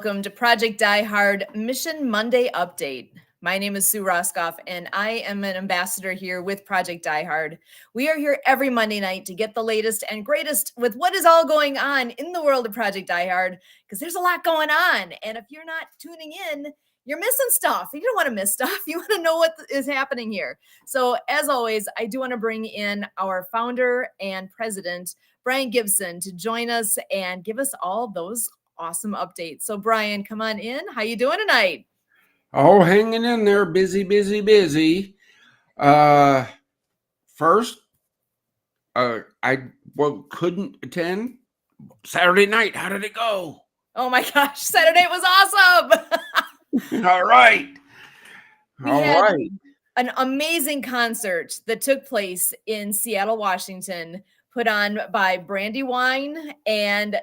Welcome to Project Die Hard Mission Monday update. My name is Sue Roskoff, and I am an ambassador here with Project Die Hard. We are here every Monday night to get the latest and greatest with what is all going on in the world of Project Die Hard, because there's a lot going on. And if you're not tuning in, you're missing stuff. You don't want to miss stuff. You want to know what is happening here. So, as always, I do want to bring in our founder and president, Brian Gibson, to join us and give us all those awesome updates. So, Brian, come on in. How you doing tonight? Oh, hanging in there, busy. First, I couldn't attend Saturday night. How did it go? Oh my gosh, Saturday was awesome. All right. We had an amazing concert that took place in Seattle, Washington, put on by Brandywine and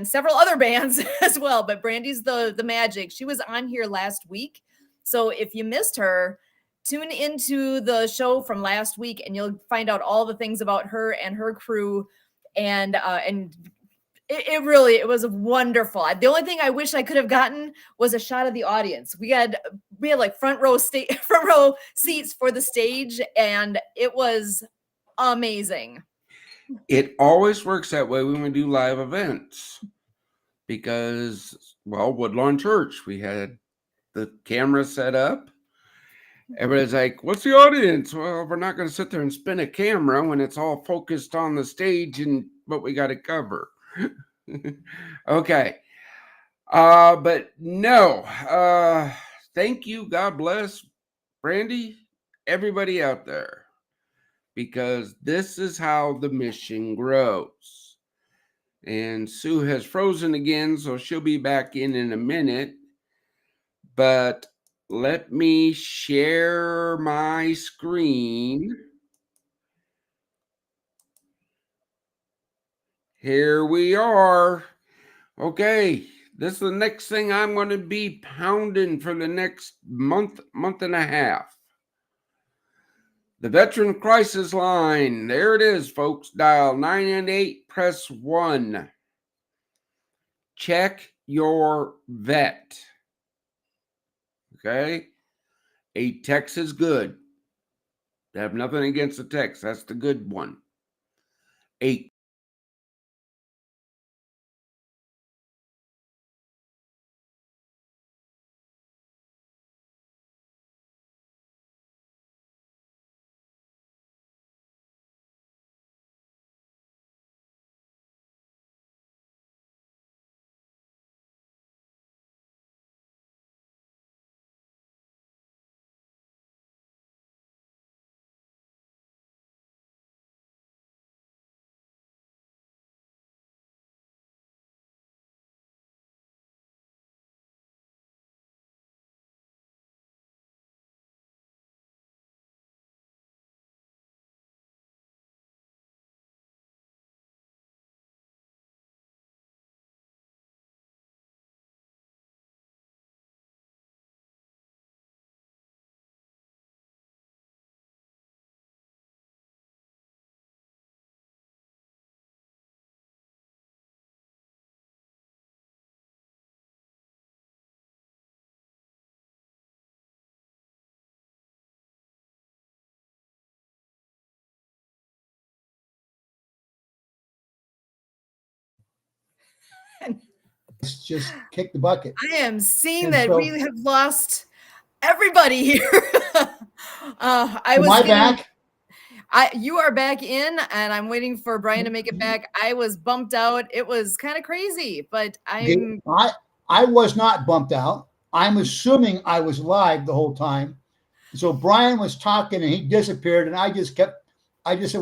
several other bands as well. But Brandy's the magic. She was on here last week. So if you missed her, tune into the show from last week and you'll find out all the things about her and her crew. And it was wonderful. The only thing I wish I could have gotten was a shot of the audience. We had like front row seats for the stage, and it was amazing. It always works that way when we do live events because, Woodlawn Church, we had the camera set up. Everybody's like, what's the audience? Well, we're not going to sit there and spin a camera when it's all focused on the stage and what we got to cover. Okay. But no, thank you. God bless Brandy, everybody out there, because this is how the mission grows. And Sue has frozen again, so she'll be back in a minute. But let me share my screen. Here we are. Okay, this is the next thing I'm going to be pounding for the next month and a half. The Veteran Crisis Line. There it is, folks. Dial 998, press 1. Check your vet. Okay? A text is good. I have nothing against the text. That's the good one. A just kick the bucket. I am seeing that we have lost everybody here. Back? You are back in, and I'm waiting for Brian to make it back. I was bumped out. It was kind of crazy, but I was not bumped out. I'm assuming I was live the whole time. So Brian was talking and he disappeared, and I just said,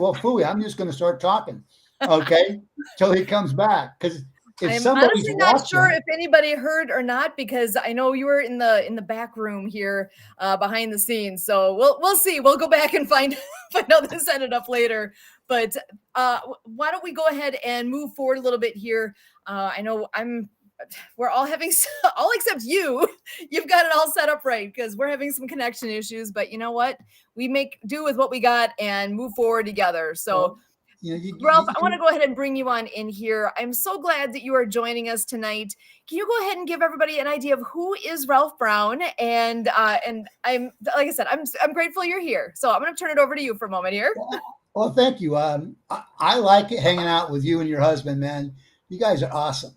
well, phooey, I'm just going to start talking. Okay. Till he comes back. Because I'm honestly not sure if anybody heard or not, because I know you were in the back room here behind the scenes. So we'll see. We'll go back and find out this ended up later. But why don't we go ahead and move forward a little bit here? I know we're all having, all except you. You've got it all set up right, because we're having some connection issues. But you know what? We make do with what we got and move forward together. So Ralph, I want to go ahead and bring you on in here. I'm so glad that you are joining us tonight. Can you go ahead and give everybody an idea of who is Ralph Brown? And I'm, like I said, I'm grateful you're here. So I'm going to turn it over to you for a moment here. Well, thank you. I like hanging out with you and your husband, man. You guys are awesome.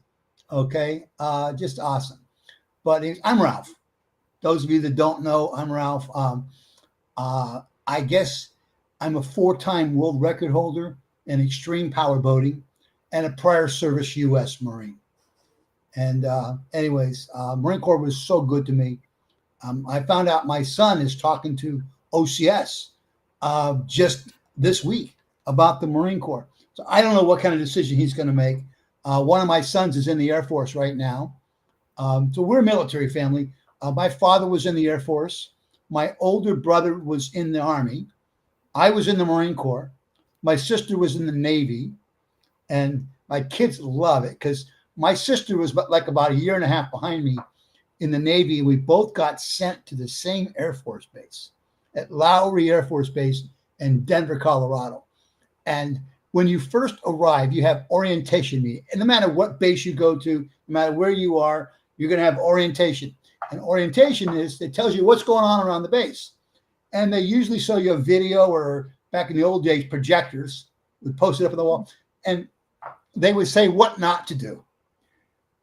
Okay, just awesome. But I'm Ralph. Those of you that don't know, I'm Ralph. I guess I'm a 4-time world record holder in extreme power boating and a prior service U.S. Marine. And anyways, Marine Corps was so good to me. I found out my son is talking to OCS just this week about the Marine Corps. So I don't know what kind of decision he's going to make. One of my sons is in the Air Force right now. So we're a military family. My father was in the Air Force. My older brother was in the Army. I was in the Marine Corps. My sister was in the Navy. And my kids love it because my sister was about a year and a half behind me in the Navy. We both got sent to the same Air Force base at Lowry Air Force Base in Denver, Colorado. And when you first arrive, you have orientation meeting. And no matter what base you go to, no matter where you are, you're going to have orientation. And orientation it tells you what's going on around the base. And they usually show you a video, or back in the old days, projectors would post it up on the wall. And they would say what not to do.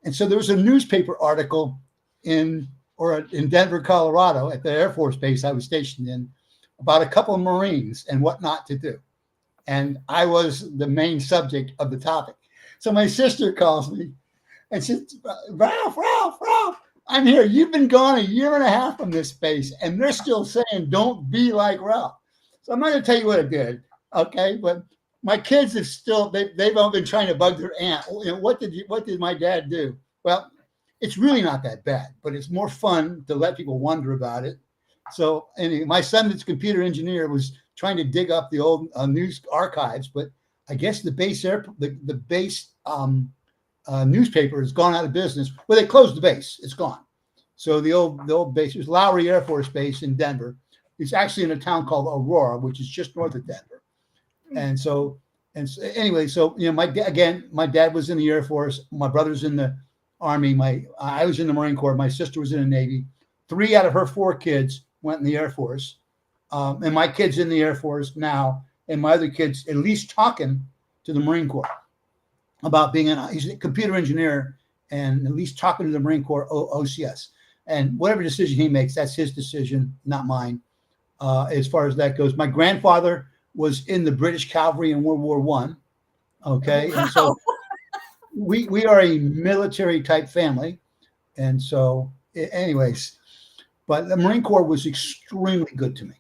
And so there was a newspaper article in Denver, Colorado, at the Air Force Base I was stationed in, about a couple of Marines and what not to do. And I was the main subject of the topic. So my sister calls me and says, Ralph, I'm here. You've been gone a year and a half from this base, and they're still saying, don't be like Ralph. So I'm not going to tell you what I did, okay? But my kids have they've all been trying to bug their aunt. What did my dad do? Well, it's really not that bad, but it's more fun to let people wonder about it. So anyway, my son, that's a computer engineer, was trying to dig up the old news archives, but I guess the base newspaper has gone out of business. Well, they closed the base; it's gone. So the old base was Lowry Air Force Base in Denver. It's actually in a town called Aurora, which is just north of Denver. And so anyway, so my dad was in the Air Force. My brother's in the Army. I was in the Marine Corps. My sister was in the Navy. 3 out of her 4 kids went in the Air Force. And my kid's in the Air Force now, and my other kid's at least talking to the Marine Corps about he's a computer engineer, and at least talking to the Marine Corps OCS. And whatever decision he makes, that's his decision, not mine, as far as that goes. My grandfather was in the British Cavalry in World War I. Okay. Wow. And so we are a military type family. And so anyways, but the Marine Corps was extremely good to me.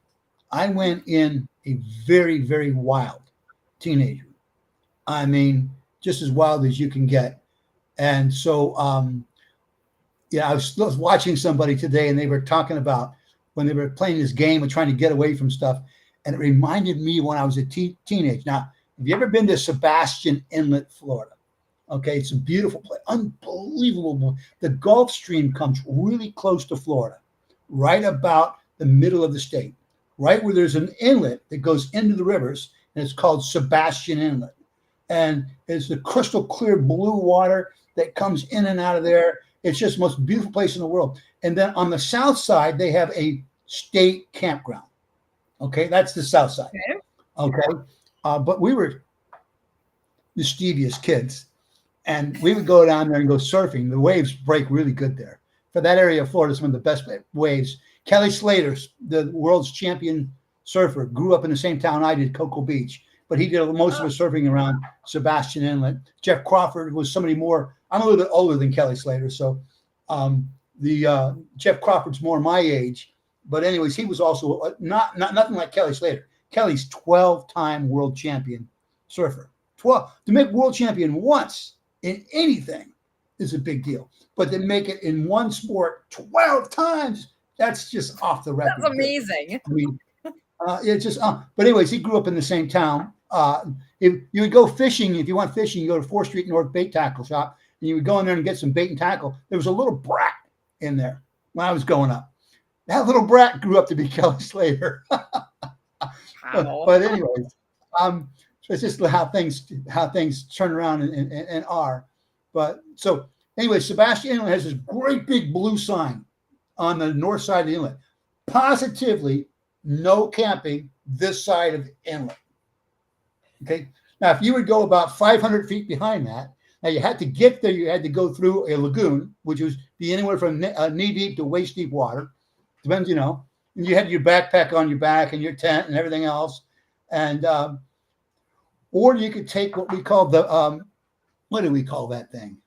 I went in a very, very wild teenager. I mean, just as wild as you can get. And so, I was watching somebody today, and they were talking about when they were playing this game and trying to get away from stuff. And it reminded me when I was a teenage. Now, have you ever been to Sebastian Inlet, Florida? Okay, it's a beautiful place, unbelievable. The Gulf Stream comes really close to Florida, right about the middle of the state, right where there's an inlet that goes into the rivers, and it's called Sebastian Inlet. And it's the crystal clear blue water that comes in and out of there. It's just the most beautiful place in the world. And then on the south side, they have a state campground. Okay, that's the south side. Okay. But we were mischievous kids, and we would go down there and go surfing. The waves break really good there. For that area of Florida, some of the best waves. Kelly Slater, the world's champion surfer, grew up in the same town I did, Cocoa Beach, but he did most of his surfing around Sebastian Inlet. Jeff Crawford was somebody more. I'm a little bit older than Kelly Slater, so Jeff Crawford's more my age. But anyways, he was also nothing like Kelly Slater. Kelly's 12-time world champion surfer. 12 to make world champion once in anything is a big deal, but to make it in one sport 12 times, that's just off the record. That's amazing. I mean, it's just. But anyways, he grew up in the same town. If you would go fishing, if you want fishing, you go to 4th Street North Bait Tackle Shop, and you would go in there and get some bait and tackle. There was a little brat in there when I was growing up. That little brat grew up to be Kelly Slater. Wow. But anyways, it's just how things turn around and are. But so anyway, Sebastian Inlet has this great big blue sign on the north side of the inlet. Positively, no camping this side of the inlet. Okay. Now, if you would go about 500 feet behind that, now you had to get there. You had to go through a lagoon, which was be anywhere from knee deep to waist deep water. Depends, And you had your backpack on your back and your tent and everything else. And or you could take what we call the what do we call that thing?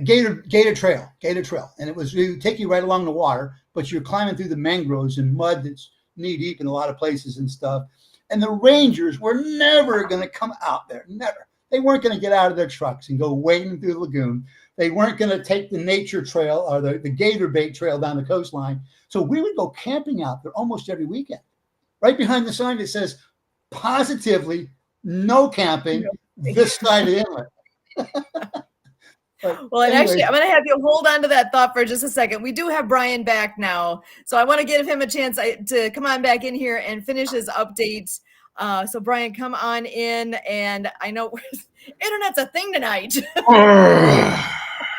Gator trail, and it would take you right along the water, but you're climbing through the mangroves and mud that's knee deep in a lot of places and stuff. And the rangers were never going to come out there, never. They weren't going to get out of their trucks and go wading through the lagoon. They weren't going to take the nature trail or the gator bait trail down the coastline. So we would go camping out there almost every weekend. Right behind the sign that says positively no camping this side of the inlet. Well, and actually, I'm going to have you hold on to that thought for just a second. We do have Brian back now, so I want to give him a chance to come on back in here and finish his update. So, Brian, come on in, and I know internet's a thing tonight.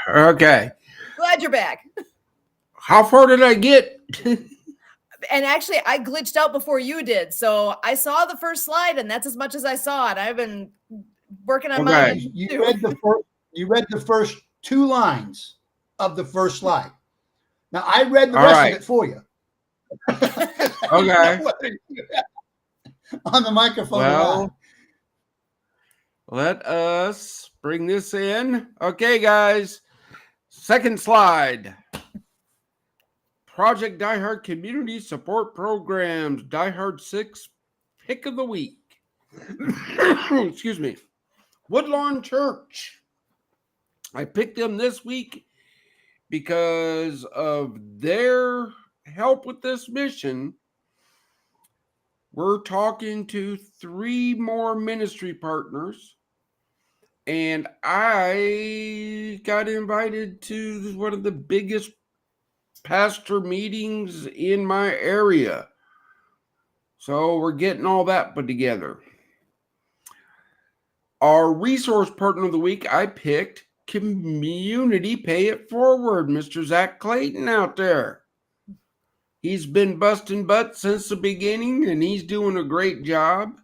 Okay. Glad you're back. How far did I get? And actually, I glitched out before you did, so I saw the first slide, and that's as much as I saw it. I've been working on mine. You read the first 2 lines of the first slide. Now I read the rest of it for you. Okay. On the microphone. Well, let us bring this in. Okay, guys. Second slide. Project Die Hard Community Support Programs. Die Hard 6 Pick of the Week. Excuse me. Woodlawn Church. I picked them this week because of their help with this mission. We're talking to 3 more ministry partners, and I got invited to one of the biggest pastor meetings in my area. So we're getting all that put together. Our resource partner of the week, I picked Community Pay It Forward, Mr. Zach Clayton out there. He's been busting butts since the beginning, and he's doing a great job.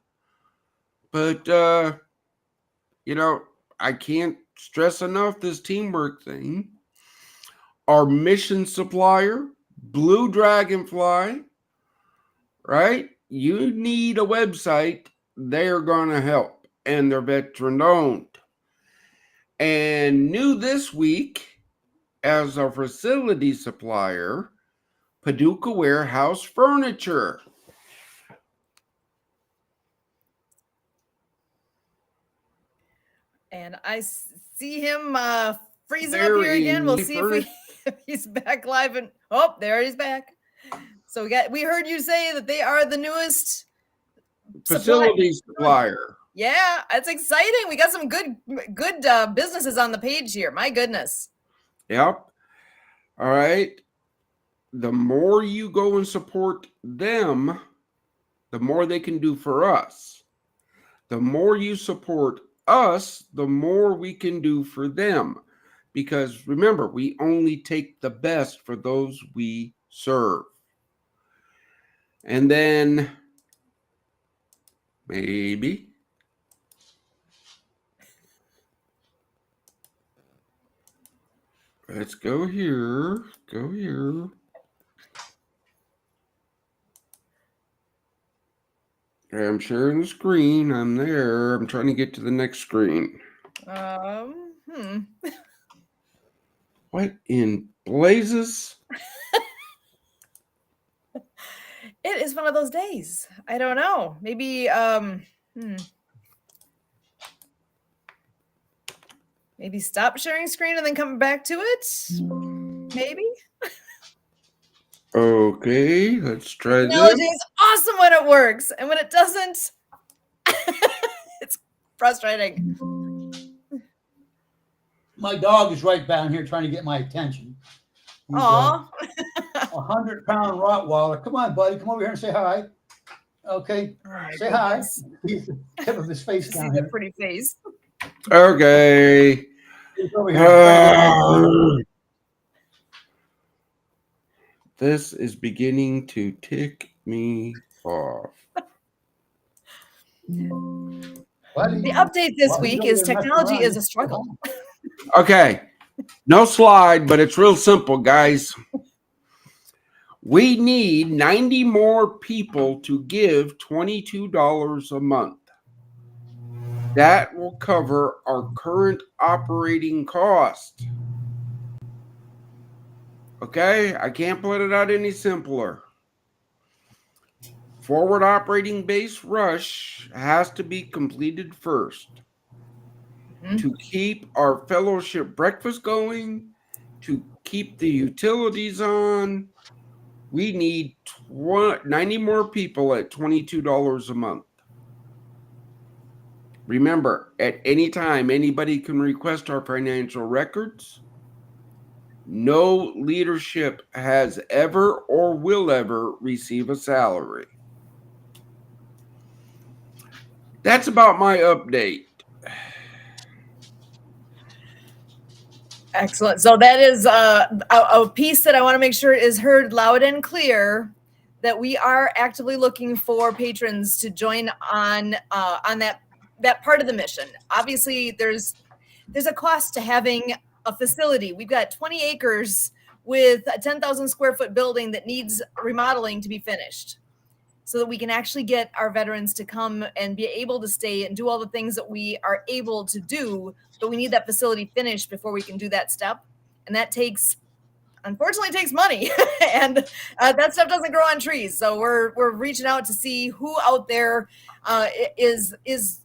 But, I can't stress enough this teamwork thing. Our mission supplier, Blue Dragonfly, right? You need a website, they're going to help, and they're veteran-owned. And new this week, as a facility supplier, Paducah Warehouse Furniture. And I see him freezing up here again. We'll see if he's back live. And there he's back. So we heard you say that they are the newest facility supplier. Yeah, that's exciting. We got some good businesses on the page here. My goodness. Yep. All right. The more you go and support them, the more they can do for us. The more you support us, the more we can do for them. Because remember, we only take the best for those we serve. And then maybe let's go here. Go here. I'm sharing the screen. I'm there. I'm trying to get to the next screen. What in blazes? It is one of those days. I don't know. Maybe maybe stop sharing screen and then come back to it. Maybe. Okay, let's try this. Technology is awesome when it works, and when it doesn't, it's frustrating. My dog is right down here trying to get my attention. He's Aw. 100-pound Rottweiler. Come on, buddy. Come over here and say hi. Okay, Oh my say hi. goodness. He's the tip of his face See down the here. pretty face. Okay. He's over here. This is beginning to tick me off. Buddy, The update this while he's week over is there messing technology around, is you a say struggle. hi. Okay. No slide, but it's real simple, guys. We need 90 more people to give $22 a month. That will cover our current operating cost. Okay, I can't put it out any simpler. Forward operating base rush has to be completed first. To keep our fellowship breakfast going, to keep the utilities on, we need 90 more people at $22 a month. Remember, at any time, anybody can request our financial records. No leadership has ever or will ever receive a salary. That's about my update. Excellent. So that is a piece that I want to make sure is heard loud and clear, that we are actively looking for patrons to join on that part of the mission. Obviously, there's a cost to having a facility. We've got 20 acres with a 10,000 square foot building that needs remodeling to be finished, so that we can actually get our veterans to come and be able to stay and do all the things that we are able to do. But we need that facility finished before we can do that step. And that unfortunately takes money. And that stuff doesn't grow on trees. So we're reaching out to see who out there is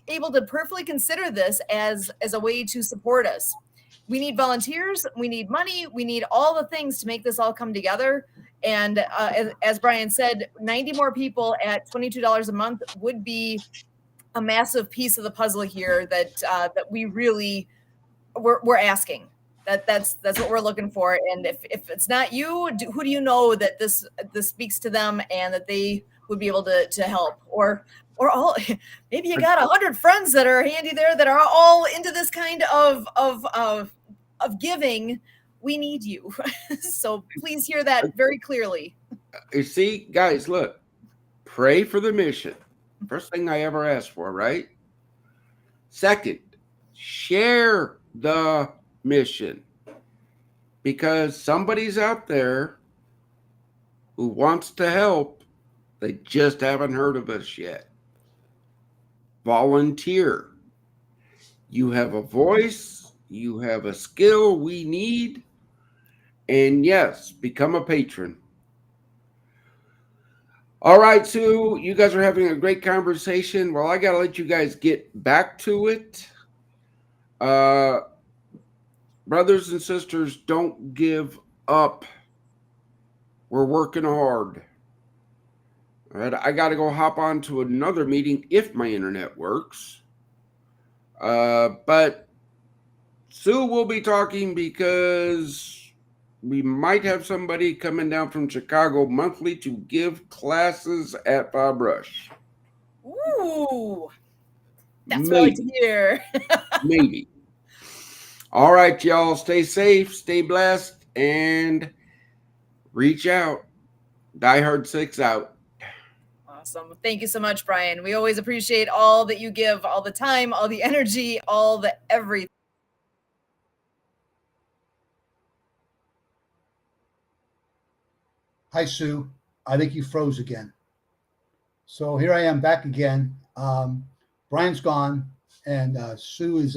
able to perfectly consider this as a way to support us. We need volunteers, we need money, we need all the things to make this all come together. And as Brian said, 90 more people at $22 a month would be a massive piece of the puzzle here that we really we're asking. That's what we're looking for. And if it's not you, who do you know that this speaks to them and that they would be able to help? Or all, maybe you got 100 friends that are handy there that are all into this kind of giving. We need you. So please hear that very clearly. You see, guys, look, pray for the mission. First thing I ever asked for, right? Second, share the mission, because somebody's out there who wants to help. They just haven't heard of us yet. Volunteer. You have a voice, you have a skill we need, and yes, become a patron. All right, Sue, you guys are having a great conversation. Well, I got to let you guys get back to it. Brothers and sisters, don't give up. We're working hard. All right, I got to go hop on to another meeting if my internet works. But Sue will be talking because we might have somebody coming down from Chicago monthly to give classes at Bob Rush. Ooh, that's what I like to hear. Maybe. All right, y'all. Stay safe, stay blessed, and reach out. Die Hard 6 out. Awesome. Thank you so much, Brian. We always appreciate all that you give, all the time, all the energy, all the everything. Hi, Sue. I think you froze again. So here I am back again. Brian's gone, and Sue is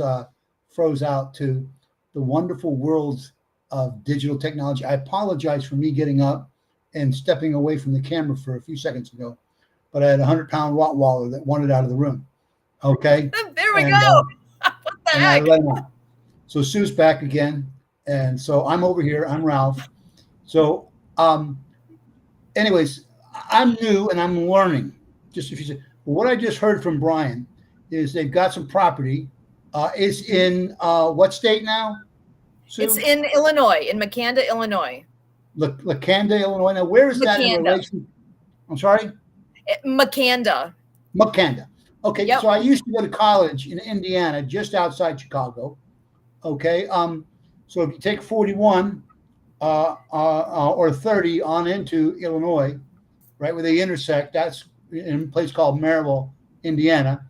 froze out to the wonderful worlds of digital technology. I apologize for me getting up and stepping away from the camera for a few seconds ago, but I had a 100-pound Rottweiler that wanted out of the room. Okay. There we go. What the and heck? I let him out. So Sue's back again, and so I'm over here. I'm Ralph. So, anyways, I'm new and I'm learning. Just if you say, what I just heard from Brian is they've got some property. It's in what state now? Sue? It's in Illinois, in Makanda, Illinois. Lacanda, Illinois. Now, where is that in Makanda. relation? I'm sorry? Makanda. Makanda. Okay, Yep. so I used to go to college in Indiana, just outside Chicago. Okay, so if you take 41 or 30 on into Illinois, right where they intersect, that's in a place called Maryville, Indiana,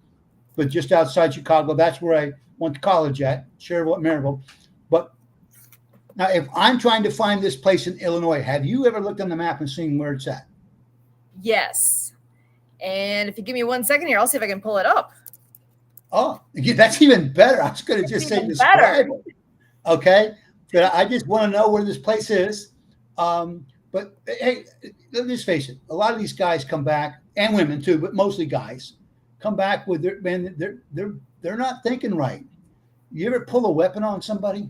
but just outside Chicago. That's where I went to college at, Maryville. But now, if I'm trying to find this place in Illinois, have you ever looked on the map and seen where it's at? Yes. And if you give me 1 second here, I'll see if I can pull it up. Oh, that's even better. I was going to just say describe it. Okay, but I just want to know where this place is. But hey, let's face it, a lot of these guys come back, and women too, but mostly guys come back with their man. They're not thinking right. You ever pull a weapon on somebody,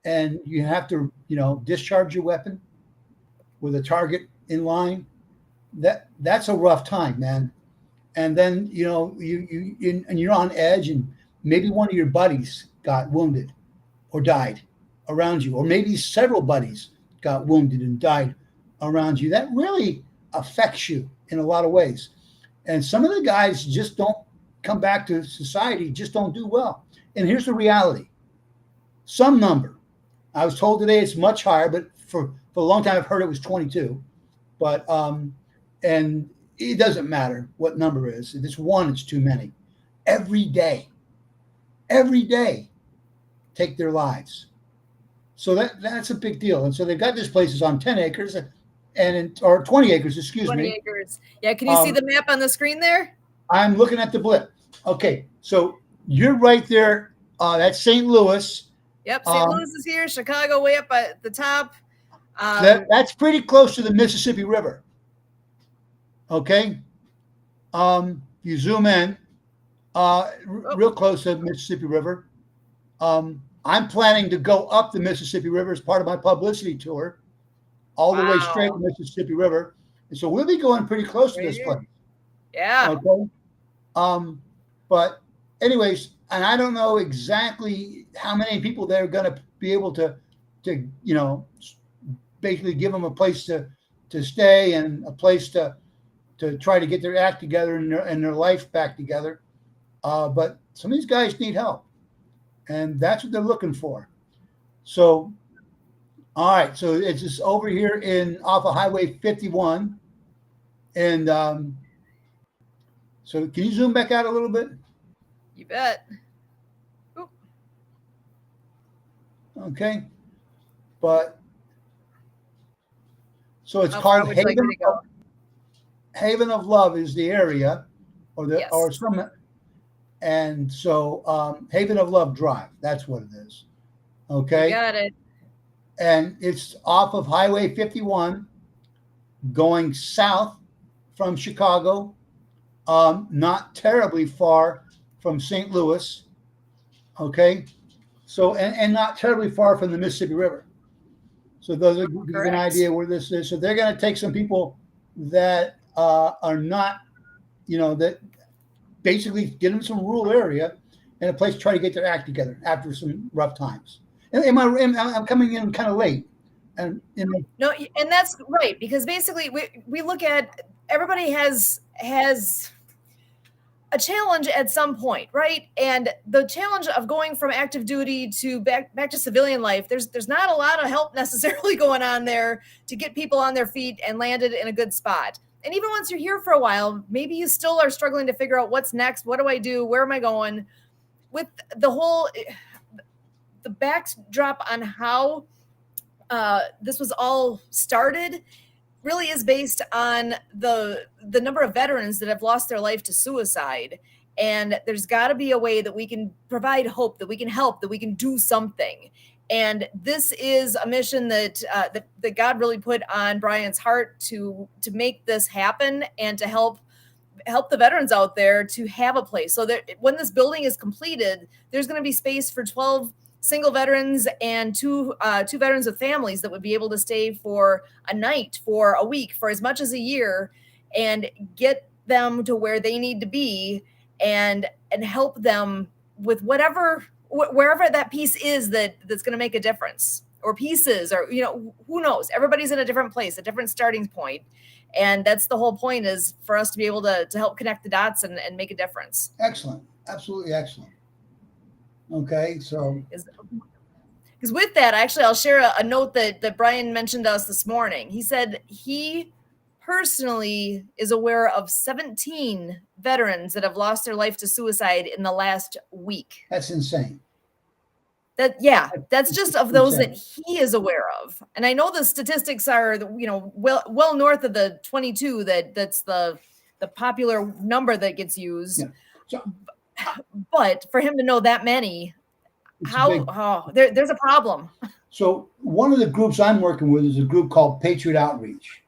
and you have to, discharge your weapon with a target in line? That's a rough time, man. And then you're on edge, and maybe one of your buddies got wounded or died around you, or maybe several buddies got wounded and died around you. That really affects you in a lot of ways. And some of the guys just don't come back to society, just don't do well. And here's the reality. Some number, I was told today it's much higher, but for a long time I've heard it was 22. But and it doesn't matter what number it is. If it's one, it's too many. Every day take their lives. So that's a big deal. And so they've got these places on 10 acres or 20 acres, excuse 20 me. acres. Yeah, can you see the map on the screen there? I'm looking at the blip. Okay, so you're right there. That's St. Louis. Yep, St. Louis is here. Chicago way up at the top. That's pretty close to the Mississippi River. Okay. You zoom in, real close to the Mississippi River. I'm planning to go up the Mississippi River as part of my publicity tour, all the way straight to the Mississippi River. And so we'll be going pretty close to this place. Yeah. Okay. But anyways, and I don't know exactly how many people they're going to be able to basically give them a place to stay and a place to try to get their act together and their life back together. But some of these guys need help, and that's what they're looking for. So, all right. So it's just over here off of Highway 51. And so can you zoom back out a little bit? You bet. Oop. Okay. But so it's called Haven of Love is the area, or some, and so Haven of Love Drive. That's what it is. Okay. You got it. And it's off of Highway 51, going south from Chicago, not terribly far from St. Louis. Okay. So and not terribly far from the Mississippi River. So those are give you an idea where this is. So they're going to take some people that are not, that basically get them some rural area and a place to try to get their act together after some rough times. And I'm coming in kind of late. No, and that's right, because basically we look at everybody has a challenge at some point, right? And the challenge of going from active duty to back to civilian life, there's not a lot of help necessarily going on there to get people on their feet and landed in a good spot. And even once you're here for a while, maybe you still are struggling to figure out what's next. What do I do? Where am I going? With the backdrop on how this was all started really is based on the number of veterans that have lost their life to suicide. And there's got to be a way that we can provide hope, that we can help, that we can do something. And this is a mission that God really put on Brian's heart to make this happen and to help the veterans out there to have a place. So that when this building is completed, there's going to be space for 12 single veterans and two veterans with families that would be able to stay for a night, for a week, for as much as a year, and get them to where they need to be and help them with wherever that piece is that's going to make a difference. or pieces, or, who knows? Everybody's in a different place, a different starting point. And that's the whole point, is for us to be able to help connect the dots and make a difference. Excellent. Absolutely excellent. Okay. So, Because with that, actually, I'll share a note that Brian mentioned to us this morning. He said he personally is aware of 17 veterans that have lost their life to suicide in the last week. that's insane. That's just of those that he is aware of. And I know the statistics are, well north of the 22. That's the popular number that gets used. Yeah. So, but for him to know that many, there's a problem. So one of the groups I'm working with is a group called Patriot Outreach.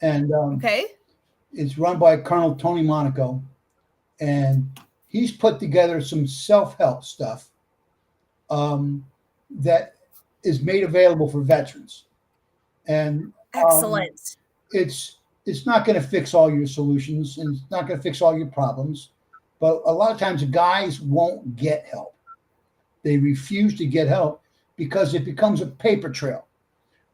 And okay. It's run by Colonel Tony Monaco. And he's put together some self-help stuff that is made available for veterans. And excellent. It's not going to fix all your solutions, and it's not going to fix all your problems. But a lot of times guys won't get help. They refuse to get help because it becomes a paper trail.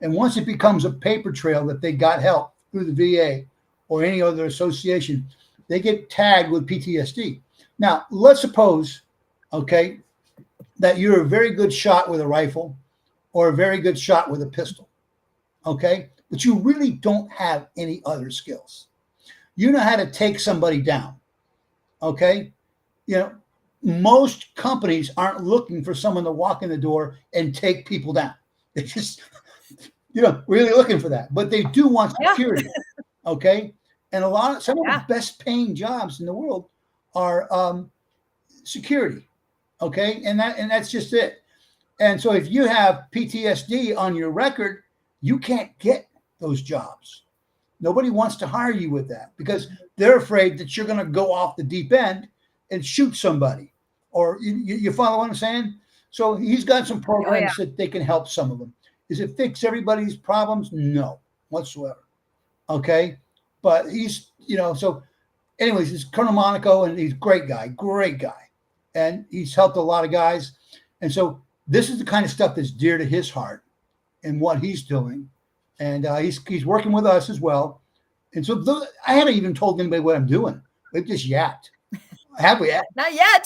And once it becomes a paper trail that they got help through the VA or any other association, they get tagged with PTSD. Now, let's suppose, okay, that you're a very good shot with a rifle or a very good shot with a pistol, okay? But you really don't have any other skills. You know how to take somebody down, okay? Most companies aren't looking for someone to walk in the door and take people down. They just, really looking for that. But they do want security, okay? And some of the best paying jobs in the world are security, okay? And that's just it. And so if you have PTSD on your record, you can't get those jobs. Nobody wants to hire you with that because they're afraid that you're going to go off the deep end and shoot somebody. Or you follow what I'm saying? So he's got some programs that they can help some of them. Does it fix everybody's problems? No, whatsoever. Okay. But he's, so anyways, it's Colonel Monaco, and he's a great guy. And he's helped a lot of guys. And so this is the kind of stuff that's dear to his heart and what he's doing. And he's working with us as well. And so I haven't even told anybody what I'm doing. We've just yapped. Have we? Not yet.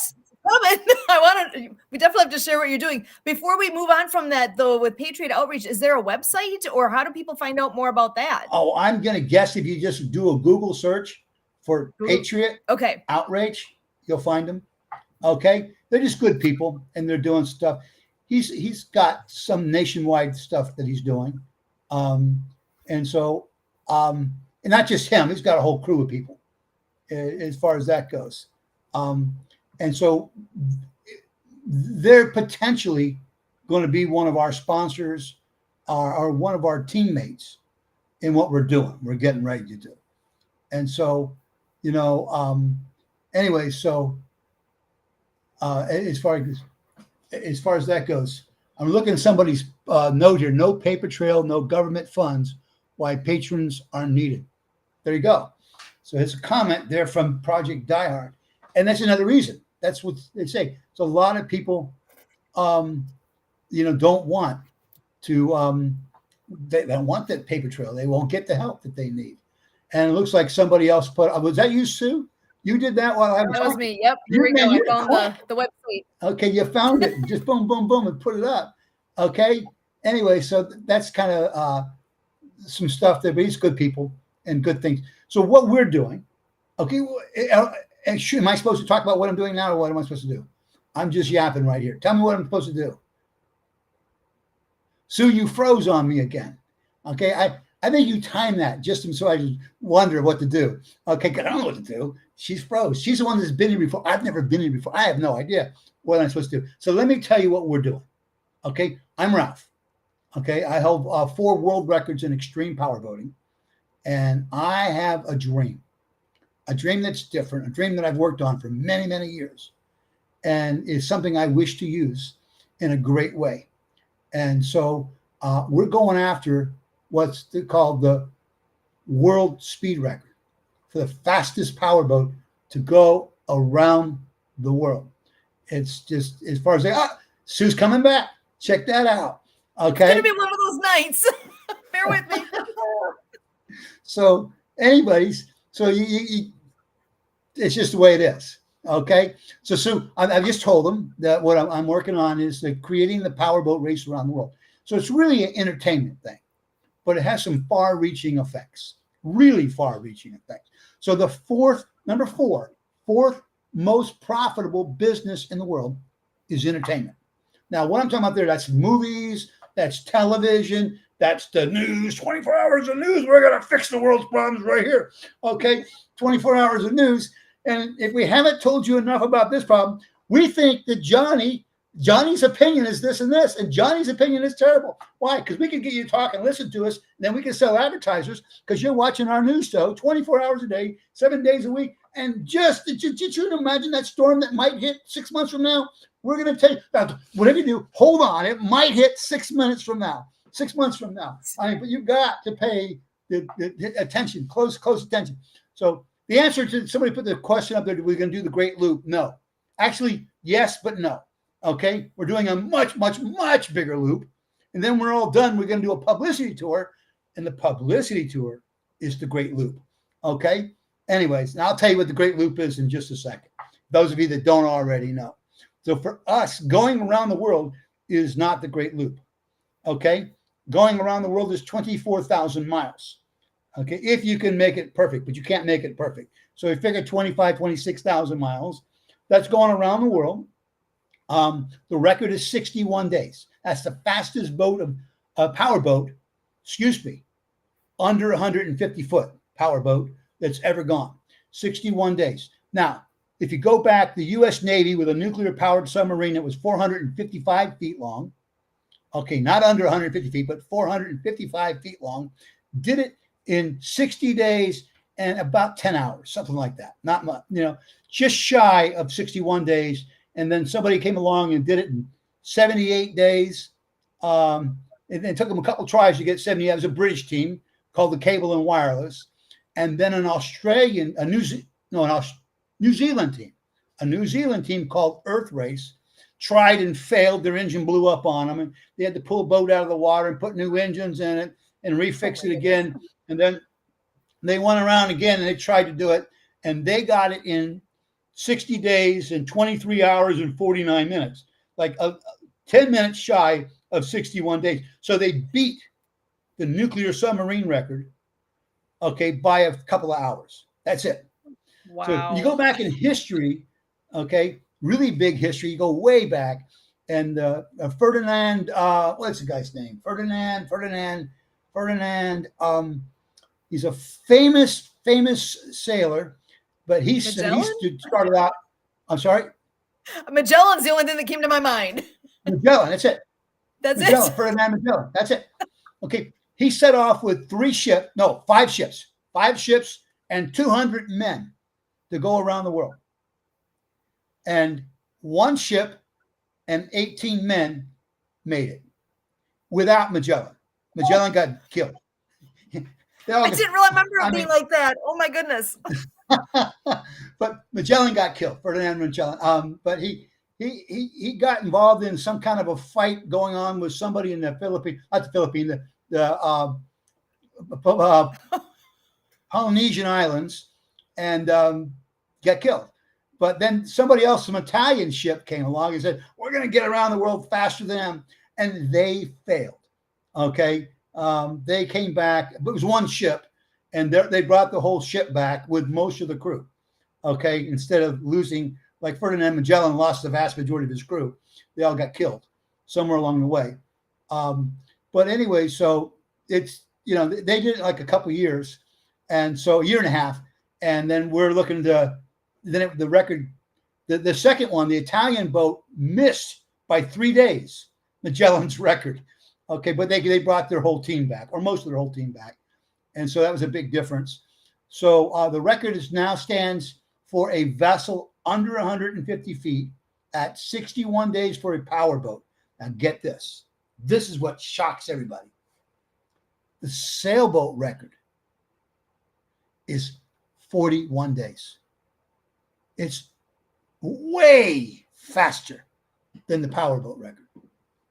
We definitely have to share what you're doing. Before we move on from that, though, with Patriot Outreach, is there a website, or how do people find out more about that? Oh, I'm going to guess if you just do a Google search for Patriot Outreach, you'll find them. Okay. They're just good people, and they're doing stuff. He's got some nationwide stuff that he's doing. And so, and not just him, he's got a whole crew of people as far as that goes. And so they're potentially going to be one of our sponsors or one of our teammates in what we're doing. We're getting ready to do. And so, anyway, so as far as that goes, I'm looking at somebody's note here: no paper trail, no government funds. Why patrons are needed. There you go. So there's a comment there from Project Diehard, and that's another reason. That's what they say. So a lot of people, don't want to. They don't want that paper trail. They won't get the help that they need. And it looks like somebody else was that you, Sue? You did that while I was. That was me. Yep. Here we go. I found the website. Okay, you found it. Just boom, boom, boom, and put it up. Okay. Anyway, so that's kind of some stuff there, but he's good people and good things. So what we're doing, okay, am I supposed to talk about what I'm doing now, or what am I supposed to do? I'm just yapping right here. Tell me what I'm supposed to do. Sue, you froze on me again. Okay, I think you timed that just so I just wonder what to do. Okay, I don't know what to do. She's froze. She's the one that's been here before. I've never been here before. I have no idea what I'm supposed to do. So let me tell you what we're doing. Okay, I'm Ralph. Okay, I hold 4 world records in extreme power voting, and I have a dream that's different, a dream that I've worked on for many, many years, and is something I wish to use in a great way. And so we're going after what's called the world speed record for the fastest powerboat to go around the world. It's just as far as Sue's coming back. Check that out. It's going Okay. to be one of those nights. Bear with me. So, anyways, so it's just the way it is. Okay. So, Sue, I've just told them that what I'm working on is creating the powerboat race around the world. So it's really an entertainment thing, but it has some far-reaching effects, really far-reaching effects. So the number fourth most profitable business in the world is entertainment. Now, what I'm talking about there, that's movies, that's television, that's the news, 24 hours of news. We're going to fix the world's problems right here. Okay, 24 hours of news. And if we haven't told you enough about this problem, we think that Johnny's opinion is this and this, and Johnny's opinion is terrible. Why? Because we can get you to talk and listen to us, and then we can sell advertisers because you're watching our news show 24 hours a day, 7 days a week. And just, did you imagine that storm that might hit 6 months from now? We're going to tell you, whatever you do, hold on. It might hit 6 minutes from now, 6 months from now. I mean, but you've got to pay the attention, close attention. So the answer to somebody put the question up there, we're going to do the Great Loop. No. Actually, yes, but no. Okay. We're doing a much, much, much bigger loop. And then we're all done. We're going to do a publicity tour. And the publicity tour is the Great Loop. Okay. Anyways, and I'll tell you what the Great Loop is in just a second. Those of you that don't already know. So for us, going around the world is not the Great Loop. Okay. Going around the world is 24,000 miles. Okay. If you can make it perfect, but you can't make it perfect. So we figure 26,000 miles. That's going around the world. The record is 61 days. That's the fastest power boat, under 150 foot power boat that's ever gone. 61 days. Now, if you go back, the U.S. Navy with a nuclear powered submarine that was 455 feet long, okay, not under 150 feet, but 455 feet long, did it in 60 days and about 10 hours, something like that. Not much, just shy of 61 days. And then somebody came along and did it in 78 days. And it took them a couple tries to get 70. That was a British team called the Cable and Wireless. And then a New Zealand team called Earth Race tried and failed. Their engine blew up on them, and they had to pull a boat out of the water and put new engines in it and refix it again. And then they went around again and they tried to do it, and they got it in 60 days and 23 hours and 49 minutes, like 10 minutes shy of 61 days. So they beat the nuclear submarine record, okay, by a couple of hours. That's it. Wow. So you go back in history, okay, really big history. You go way back, and Ferdinand, what's the guy's name? Ferdinand. He's a famous sailor, but he started out. I'm sorry. Magellan's the only thing that came to my mind. Magellan. That's it. Magellan, Ferdinand Magellan. That's it. Okay. He set off with 5 ships, and 200 men to go around the world. And 1 ship and 18 men made it without Magellan. Magellan got killed. I didn't really remember it being like that. Oh my goodness. But Magellan got killed, Ferdinand Magellan. But he got involved in some kind of a fight going on with somebody in the Philippines, not the Philippines, the Polynesian Islands, and got killed. But then somebody else, some Italian ship came along and said, we're going to get around the world faster than them. And they failed. Okay. They came back. It was 1 ship, and they brought the whole ship back with most of the crew. Okay. Instead of losing, like Ferdinand Magellan lost the vast majority of his crew. They all got killed somewhere along the way. But anyway, so it's, they did it like a couple of years. And so a year and a half. And then we're looking to, the record, the second one, the Italian boat missed by 3 days Magellan's record. Okay. But they brought their whole team back, or most of their whole team back. And so that was a big difference. So the record now stands for a vessel under 150 feet at 61 days for a powerboat. Now get this. This is what shocks everybody. The sailboat record is 41 days. It's way faster than the powerboat record.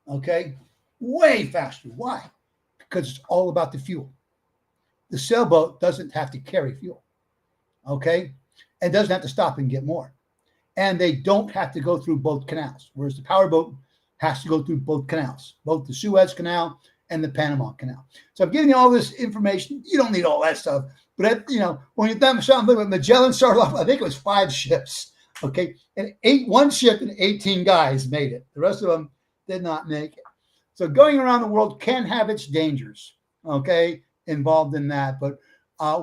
Okay. way faster. Why? Because it's all about the fuel. The sailboat doesn't have to carry fuel, okay? And doesn't have to stop and get more. And they don't have to go through both canals, whereas the powerboat has to go through both canals, both the Suez Canal and the Panama Canal. So I'm giving you all this information. You don't need all that stuff. But, when you've done something with Magellan started off, I think it was 5 ships, okay? And one ship and 18 guys made it. The rest of them did not make it. So going around the world can have its dangers, okay, involved in that. But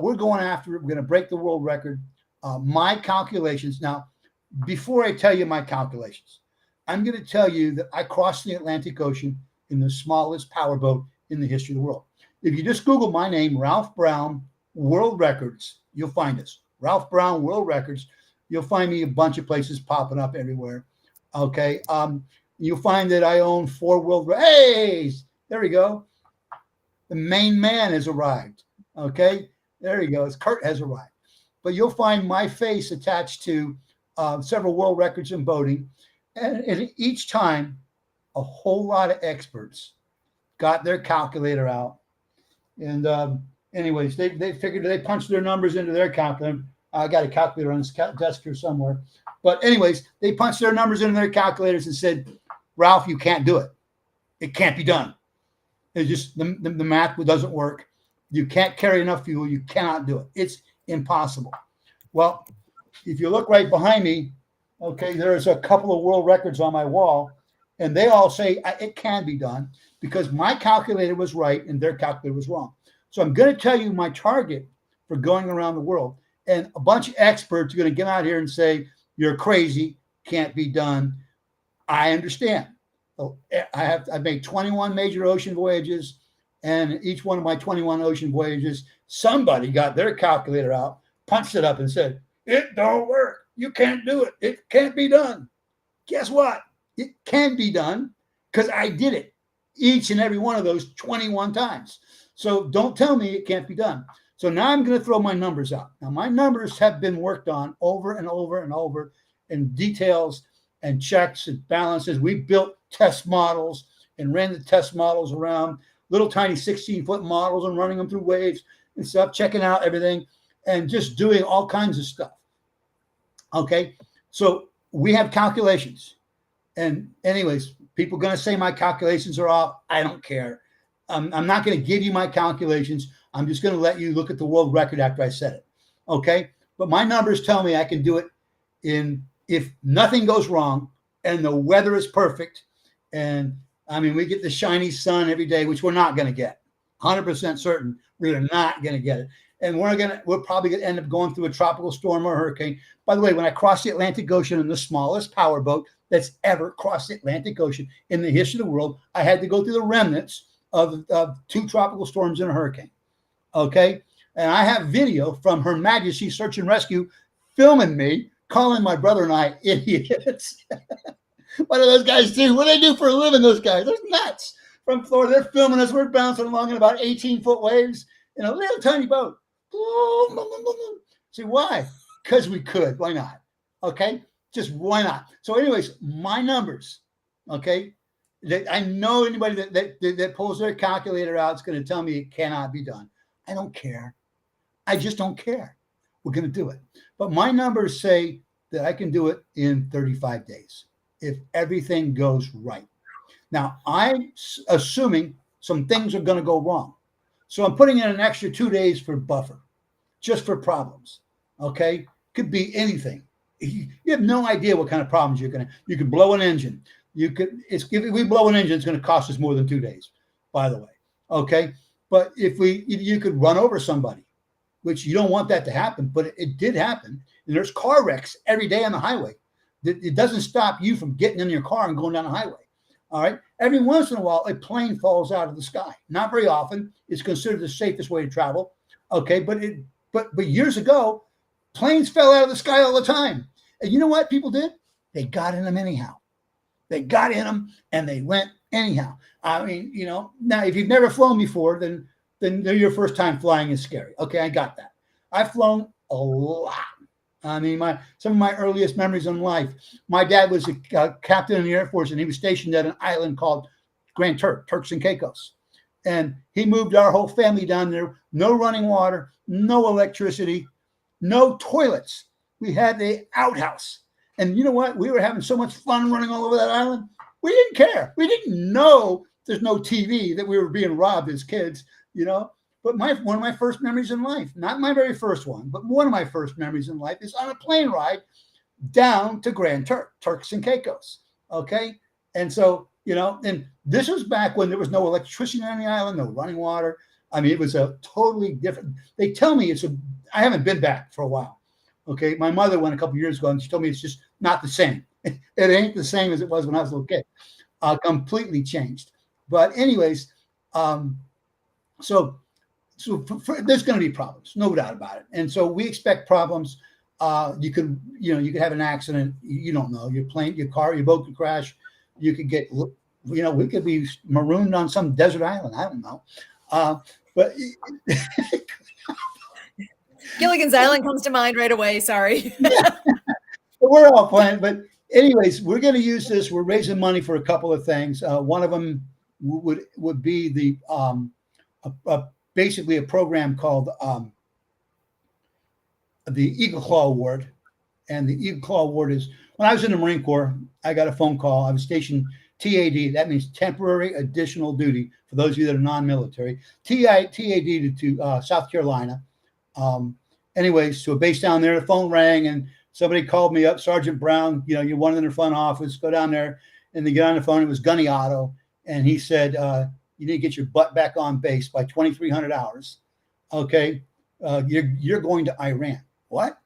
we're going after it. We're going to break the world record. My calculations. Now, before I tell you my calculations, I'm going to tell you that I crossed the Atlantic Ocean in the smallest powerboat in the history of the world. If you just Google my name, Ralph Brown, World Records, you'll find us. Ralph Brown, World Records. You'll find me a bunch of places popping up everywhere. Okay. You'll find that I own 4 world. Hey, there we go. The main man has arrived. Okay. There he goes. Kurt has arrived. But you'll find my face attached to several world records in boating. And each time, a whole lot of experts got their calculator out. And anyways, they figured they punched their numbers into their calculator. I got a calculator on this desk here somewhere. But anyways, they punched their numbers into their calculators and said, Ralph, you can't do it. It can't be done. It's just the math doesn't work. You can't carry enough fuel. You cannot do it. It's impossible. Well, if you look right behind me, okay, there's a couple of world records on my wall, and they all say it can be done because my calculator was right and their calculator was wrong. So I'm going to tell you my target for going around the world, and a bunch of experts are going to get out here and say, you're crazy, can't be done. I understand. I've made 21 major ocean voyages, and each one of my 21 ocean voyages, somebody got their calculator out, punched it up and said, it don't work. You can't do it. It can't be done. Guess what? It can be done because I did it each and every one of those 21 times. So don't tell me it can't be done. So now I'm going to throw my numbers out. Now my numbers have been worked on over and over and over in details and checks and balances. We built test models and ran the test models around little tiny 16-foot models and running them through waves and stuff, checking out everything and just doing all kinds of stuff. Okay, so we have calculations. And anyways, people are going to say my calculations are off. I don't care. I'm not going to give you my calculations. I'm just going to let you look at the world record after I said it. Okay, but my numbers tell me I can do it if nothing goes wrong and the weather is perfect. And I mean, we get the shiny sun every day, which we're not going to get. 100% certain we're not going to get it. And we're probably going to end up going through a tropical storm or a hurricane. By the way, when I crossed the Atlantic Ocean in the smallest powerboat that's ever crossed the Atlantic Ocean in the history of the world, I had to go through the remnants of 2 tropical storms and a hurricane. Okay. And I have video from Her Majesty Search and Rescue filming me, calling my brother and I idiots. What do those guys do? What do they do for a living, those guys? They're nuts. From Florida, they're filming us. We're bouncing along in about 18-foot waves in a little tiny boat. See, why? Because we could. Why not? Okay? Just why not? So anyways, my numbers, okay? I know anybody that pulls their calculator out is going to tell me it cannot be done. I don't care. I just don't care. We're going to do it. But my numbers say that I can do it in 35 days if everything goes right. Now, I'm assuming some things are going to go wrong. So I'm putting in an extra 2 days for buffer, just for problems. Okay? Could be anything. You have no idea what kind of problems you can blow an engine. If we blow an engine, it's going to cost us more than 2 days, by the way. Okay? But if you could run over somebody, which you don't want that to happen, but it did happen. And there's car wrecks every day on the highway. It doesn't stop you from getting in your car and going down the highway. All right. Every once in a while, a plane falls out of the sky. Not very often. It's considered the safest way to travel. Okay. But years ago, planes fell out of the sky all the time. And you know what people did? They got in them anyhow. They got in them and they went anyhow. I mean, now if you've never flown before, then your first time flying is scary. Okay. I got that. I've flown a lot. I mean, some of my earliest memories in life, my dad was a captain in the Air Force, and he was stationed at an island called Grand Turks and Caicos. And he moved our whole family down there. No running water, no electricity, no toilets. We had the outhouse. And you know what? We were having so much fun running all over that island. We didn't care. We didn't know there's no TV, that we were being robbed as kids, you know. But one of my first memories in life, not my very first one, but one of my first memories in life is on a plane ride down to Grand Turks and Caicos. Okay. And so, you know, and this was back when there was no electricity on the island, no running water. I mean, it was a totally different. They tell me I haven't been back for a while. Okay. My mother went a couple of years ago and she told me it's just not the same. It ain't the same as it was when I was a little kid. Completely changed. But anyways, so there's going to be problems, no doubt about it. And so we expect problems. You could have an accident. You don't know. Your boat could crash. You could get, we could be marooned on some desert island. I don't know. But Gilligan's Island comes to mind right away. Sorry. Yeah. We're all playing. But anyways, we're going to use this. We're raising money for a couple of things. One of them would be the basically a program called the Eagle Claw Award. And the Eagle Claw Award is, when I was in the Marine Corps, I got a phone call. I was stationed TAD. That means temporary additional duty for those of you that are non-military. TAD to South Carolina. Anyways, to a base down there, the phone rang and somebody called me up, Sergeant Brown, you're one in the front office, go down there. And they get on the phone. It was Gunny Otto. And he said, you need to get your butt back on base by 2,300 hours. Okay. You're going to Iran. What?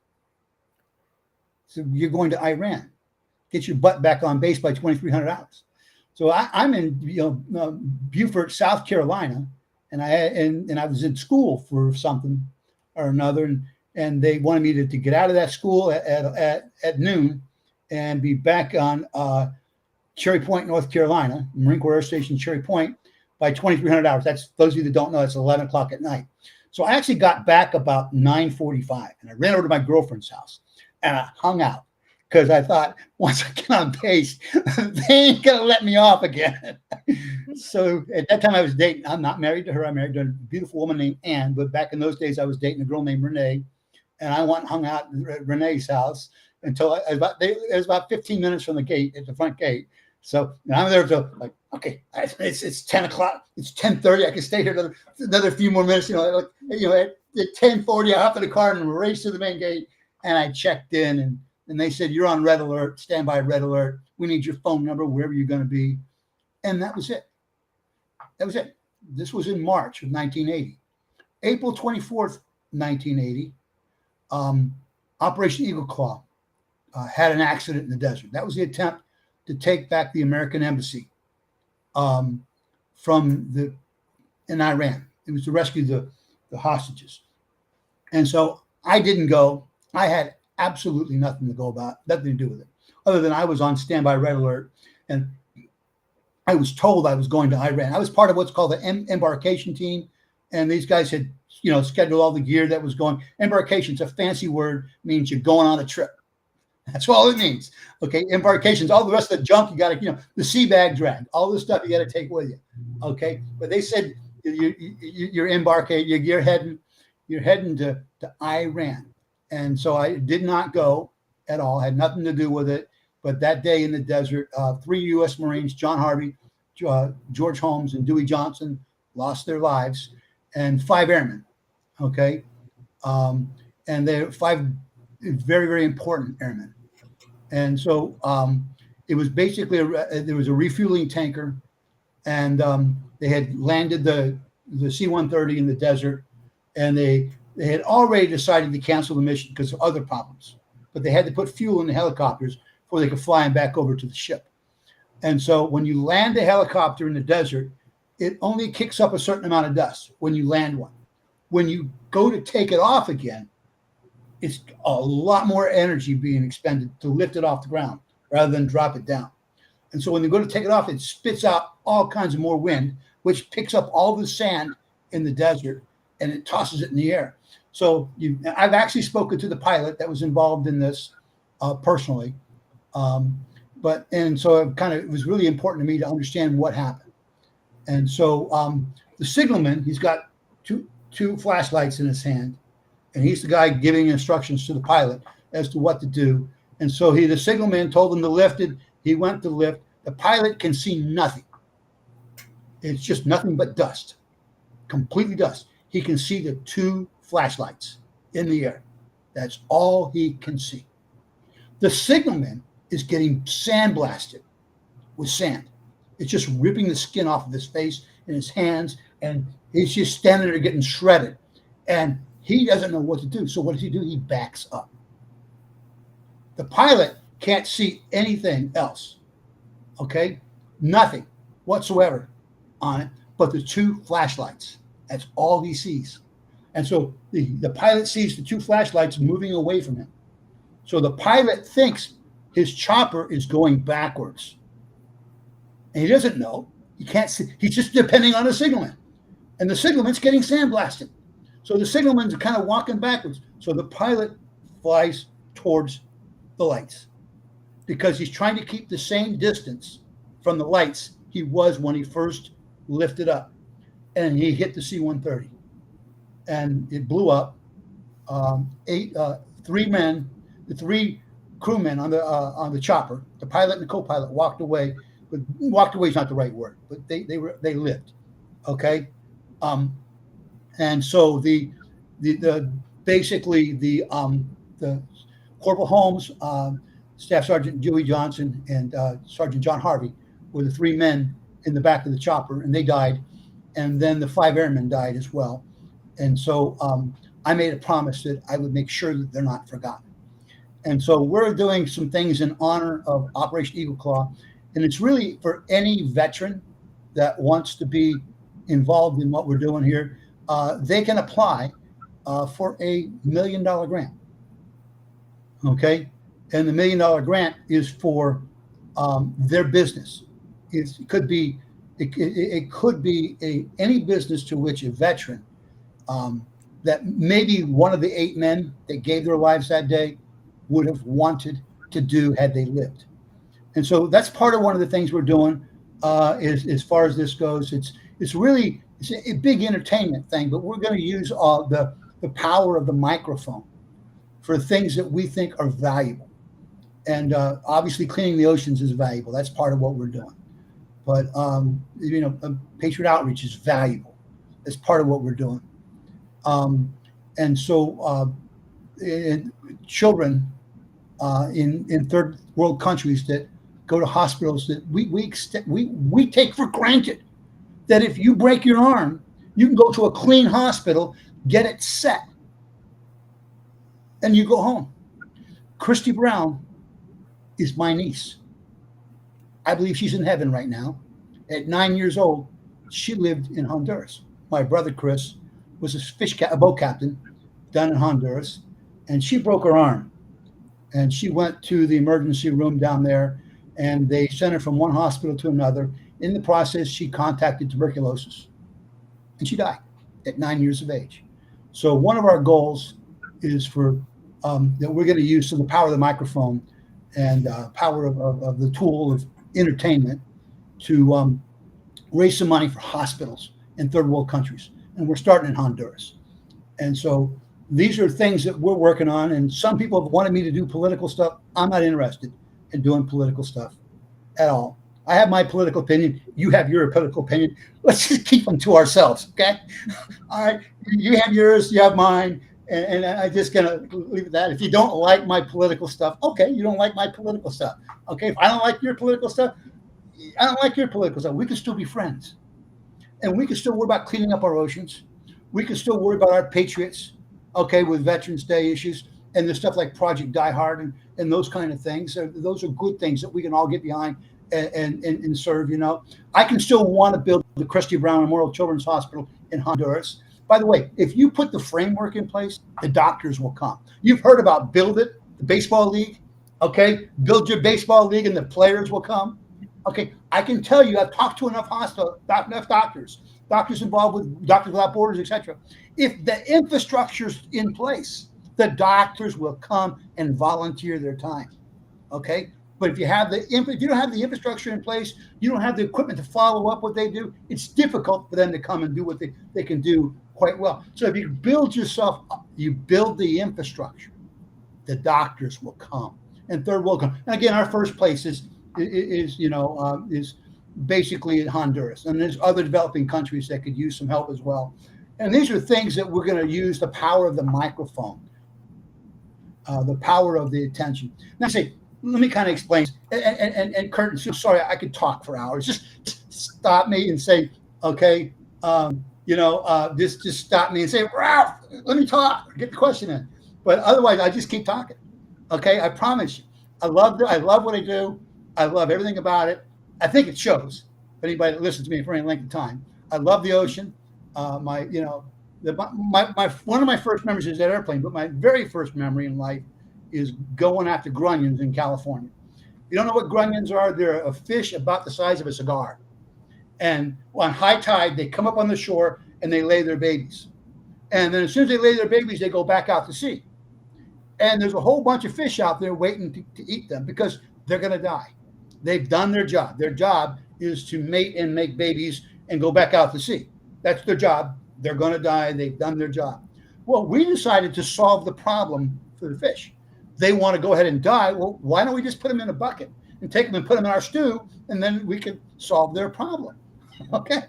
So you're going to Iran. Get your butt back on base by 2,300 hours. So I'm in Beaufort, South Carolina, and I was in school for something or another, and they wanted me to get out of that school at noon and be back on Cherry Point, North Carolina, Marine Corps Air Station Cherry Point, by 2,300 hours. That's, those of you that don't know, it's 11 o'clock at night. So I actually got back about 9:45, and I ran over to my girlfriend's house and I hung out because I thought, once I get on base, they ain't gonna let me off again. So at that time I was dating. I'm not married to her. I'm married to a beautiful woman named Ann. But back in those days, I was dating a girl named Renee, and I went and hung out at Renee's house until it was about 15 minutes from the gate, at the front gate. So I'm there till like, okay, it's 10 o'clock. It's 10:30. I can stay here another few more minutes. At 10:40, I hopped in the car and raced to the main gate. And I checked in, and they said, you're on red alert, stand by red alert. We need your phone number, wherever you're going to be. And that was it. That was it. This was in March of 1980. April 24th, 1980, Operation Eagle Claw had an accident in the desert. That was the attempt to take back the American embassy in Iran. It was to rescue the hostages. And so I didn't go. I had absolutely nothing to do with it, other than I was on standby red alert, and I was told I was going to Iran. I was part of what's called the embarkation team, and these guys had, scheduled all the gear that was going. Embarkation's a fancy word, means you're going on a trip. That's all it means. Okay, embarkations, all the rest of the junk you got to, the sea bag drag, all this stuff you got to take with you. Okay, but they said you're embarking, you're heading to Iran. And so I did not go at all, had nothing to do with it. But that day in the desert, 3 U.S. Marines, John Harvey, George Holmes, and Dewey Johnson, lost their lives, and 5 airmen. Okay. And they're 5 very, very important airmen. And so it was basically, there was a refueling tanker, and they had landed the C-130 in the desert, and they had already decided to cancel the mission because of other problems, but they had to put fuel in the helicopters before they could fly them back over to the ship. And so when you land a helicopter in the desert, it only kicks up a certain amount of dust when you land one. When you go to take it off again, it's a lot more energy being expended to lift it off the ground rather than drop it down. And so when you go to take it off, it spits out all kinds of more wind, which picks up all the sand in the desert and it tosses it in the air. So I've actually spoken to the pilot that was involved in this personally. And so it was really important to me to understand what happened. And so the signalman, he's got two flashlights in his hand, and he's the guy giving instructions to the pilot as to what to do. And so the signalman told him to lift it. He went to lift. The pilot can see nothing. It's just nothing but dust, completely dust. He can see the two flashlights in the air. That's all he can see. The signalman is getting sandblasted with sand. It's just ripping the skin off of his face and his hands, and he's just standing there getting shredded. And he doesn't know what to do. So what does he do? He backs up. The pilot can't see anything else. Okay? Nothing whatsoever on it but the two flashlights. That's all he sees. And so the pilot sees the two flashlights moving away from him. So the pilot thinks his chopper is going backwards. And he doesn't know. He can't see. He's just depending on the signalman. And the signalman's getting sandblasted. So the signalman's kind of walking backwards. So the pilot flies towards the lights because he's trying to keep the same distance from the lights he was when he first lifted up. And he hit the C-130. And it blew up. The three crewmen on the chopper, the pilot and the co-pilot, walked away. But walked away is not the right word, but they lived. Okay. And so the Corporal Holmes, Staff Sergeant Dewey Johnson, and Sergeant John Harvey were the three men in the back of the chopper, and they died. And then the 5 airmen died as well. And so I made a promise that I would make sure that they're not forgotten. And so we're doing some things in honor of Operation Eagle Claw. And it's really for any veteran that wants to be involved in what we're doing here. They can apply for a $1 million grant. Okay. And the $1 million grant is for their business. It could be any business to which a veteran that maybe one of the 8 men that gave their lives that day would have wanted to do had they lived. And so that's part of one of the things we're doing is as far as this goes. It's really a big entertainment thing, but we're going to use the power of the microphone for things that we think are valuable. And obviously cleaning the oceans is valuable. That's part of what we're doing. But, Patriot Outreach is valuable. That's part of what we're doing. And so children in third world countries that go to hospitals that we take for granted that if you break your arm, you can go to a clean hospital, get it set, and you go home. Christy Brown is my niece. I believe she's in heaven right now. At 9 years old, she lived in Honduras. My brother Chris was a boat captain down in Honduras, and she broke her arm. And she went to the emergency room down there, and they sent her from one hospital to another. In the process, she contacted tuberculosis, and she died at 9 years of age. So one of our goals is for that we're going to use some of the power of the microphone and power of the tool of entertainment to raise some money for hospitals in third world countries. And we're starting in Honduras. And so these are things that we're working on. And some people have wanted me to do political stuff. I'm not interested in doing political stuff at all. I have my political opinion. You have your political opinion. Let's just keep them to ourselves, okay? All right, you have yours, you have mine, and I'm just gonna leave it at that. If you don't like my political stuff, okay, you don't like my political stuff. Okay, if I don't like your political stuff, I don't like your political stuff. We can still be friends. And we can still worry about cleaning up our oceans. We can still worry about our patriots, okay, with Veterans Day issues and the stuff like Project Die Hard and those kind of things. Those are good things that we can all get behind and serve, you know. I can still want to build the Christy Brown Memorial Children's Hospital in Honduras. By the way, if you put the framework in place, the doctors will come. You've heard about Build It, the baseball league, okay? Build your baseball league and the players will come. Okay, I can tell you, I've talked to enough doctors involved with Doctors Without Borders, etc. If the infrastructure's in place, the doctors will come and volunteer their time. Okay, But if you don't have the infrastructure in place, you don't have the equipment to follow up what they do, it's difficult for them to come and do what they can do quite well. So if you build yourself up, you build the infrastructure, the doctors will come, and third world come. And again, our first place is basically in Honduras, and there's other developing countries that could use some help as well. And these are things that we're going to use the power of the microphone, the power of the attention. Now, let me kind of explain. And Kurt, sorry, I could talk for hours. Just stop me and say, okay, just stop me and say, Ralph, let me talk. Get the question in. But otherwise, I just keep talking. Okay, I promise you. I love what I do. I love everything about it. I think it shows. Anybody that listens to me for any length of time, I love the ocean. One of my first memories is that airplane, but my very first memory in life is going after grunions in California. You don't know what grunions are? They're a fish about the size of a cigar. And on high tide, they come up on the shore and they lay their babies. And then as soon as they lay their babies, they go back out to sea. And there's a whole bunch of fish out there waiting to eat them because they're going to die. They've done their job. Their job is to mate and make babies and go back out to sea. That's their job. They're going to die. They've done their job. Well, we decided to solve the problem for the fish. They want to go ahead and die. Well, why don't we just put them in a bucket and take them and put them in our stew, and then we can solve their problem. Okay?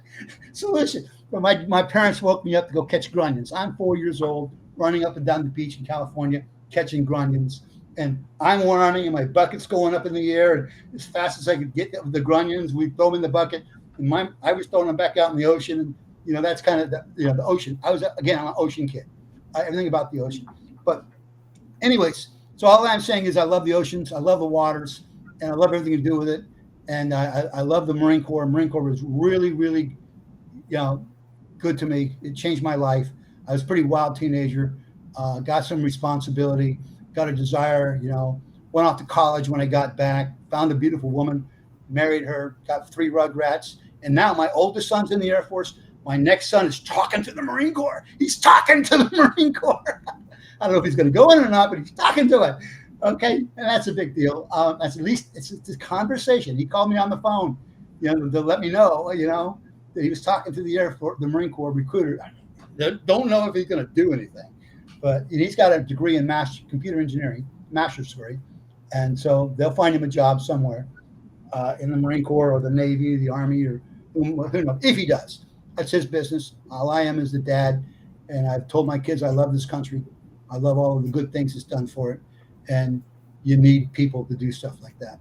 So listen, my parents woke me up to go catch grunions. I'm 4 years old, running up and down the beach in California, catching grunions. And I'm running, and my bucket's going up in the air. And as fast as I could get the grunions, we throw them in the bucket. And I was throwing them back out in the ocean. And, that's kind of the ocean. I'm an ocean kid. Everything about the ocean. But anyways, so all I'm saying is I love the oceans. I love the waters. And I love everything to do with it. And I love the Marine Corps. Marine Corps was really, really, good to me. It changed my life. I was a pretty wild teenager. Got some responsibility. Got a desire, went off to college when I got back, found a beautiful woman, married her, got 3 rugrats. And now my oldest son's in the Air Force. My next son is talking to the Marine Corps. He's talking to the Marine Corps. I don't know if he's going to go in or not, but he's talking to it. Okay. And that's a big deal. That's at least it's a conversation. He called me on the phone, to let me know, that he was talking to the Air Force, the Marine Corps recruiter. Don't know if he's going to do anything. But he's got a degree in computer engineering, master's degree. And so they'll find him a job somewhere in the Marine Corps or the Navy, the Army, or who knows, if he does. That's his business. All I am is the dad. And I've told my kids I love this country. I love all of the good things it's done for it. And you need people to do stuff like that.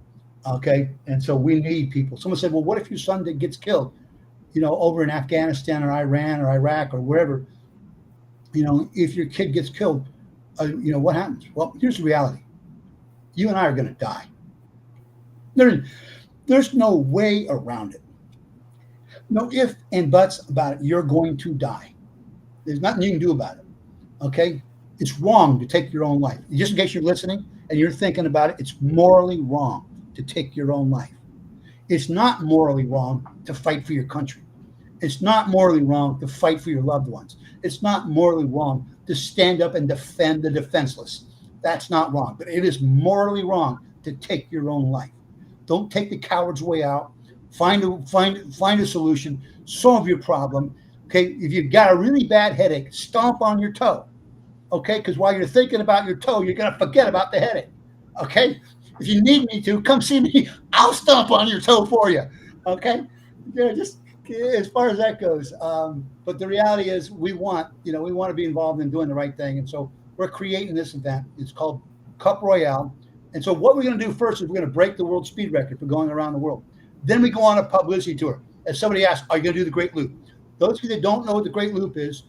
Okay? And so we need people. Someone said, well, what if your son gets killed, over in Afghanistan or Iran or Iraq or wherever? If your kid gets killed, what happens? Well, here's the reality. You and I are going to die. There's no way around it. No ifs and buts about it. You're going to die. There's nothing you can do about it. Okay? It's wrong to take your own life. Just in case you're listening and you're thinking about it, it's morally wrong to take your own life. It's not morally wrong to fight for your country. It's not morally wrong to fight for your loved ones. It's not morally wrong to stand up and defend the defenseless. That's not wrong. But it is morally wrong to take your own life. Don't take the coward's way out. Find a solution. Solve your problem. Okay, if you've got a really bad headache, stomp on your toe. Okay, because while you're thinking about your toe, you're going to forget about the headache. Okay, if you need me to, come see me. I'll stomp on your toe for you. Okay, just as far as that goes. But the reality is we want to be involved in doing the right thing. And so we're creating this event. It's called Cup Royale. And so what we're going to do first is we're going to break the world speed record for going around the world. Then we go on a publicity tour. As somebody asked, are you going to do the Great Loop? Those of you that don't know what the Great Loop is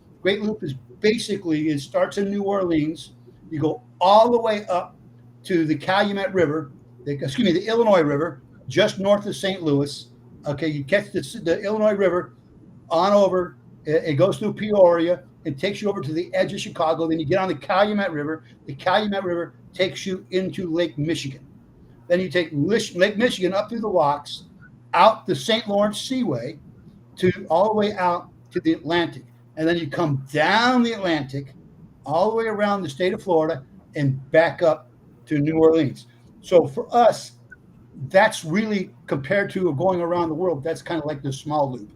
basically, it starts in New Orleans. You go all the way up to the Calumet River, the Illinois River, just north of St. Louis. Okay, you catch the Illinois River on over. It goes through Peoria. It takes you over to the edge of Chicago. Then you get on the Calumet River. The Calumet River takes you into Lake Michigan. Then you take Lake Michigan up through the rocks, out the St. Lawrence Seaway, all the way out to the Atlantic. And then you come down the Atlantic, all the way around the state of Florida, and back up to New Orleans. So for us, that's really, compared to going around the world, that's kind of like the small loop.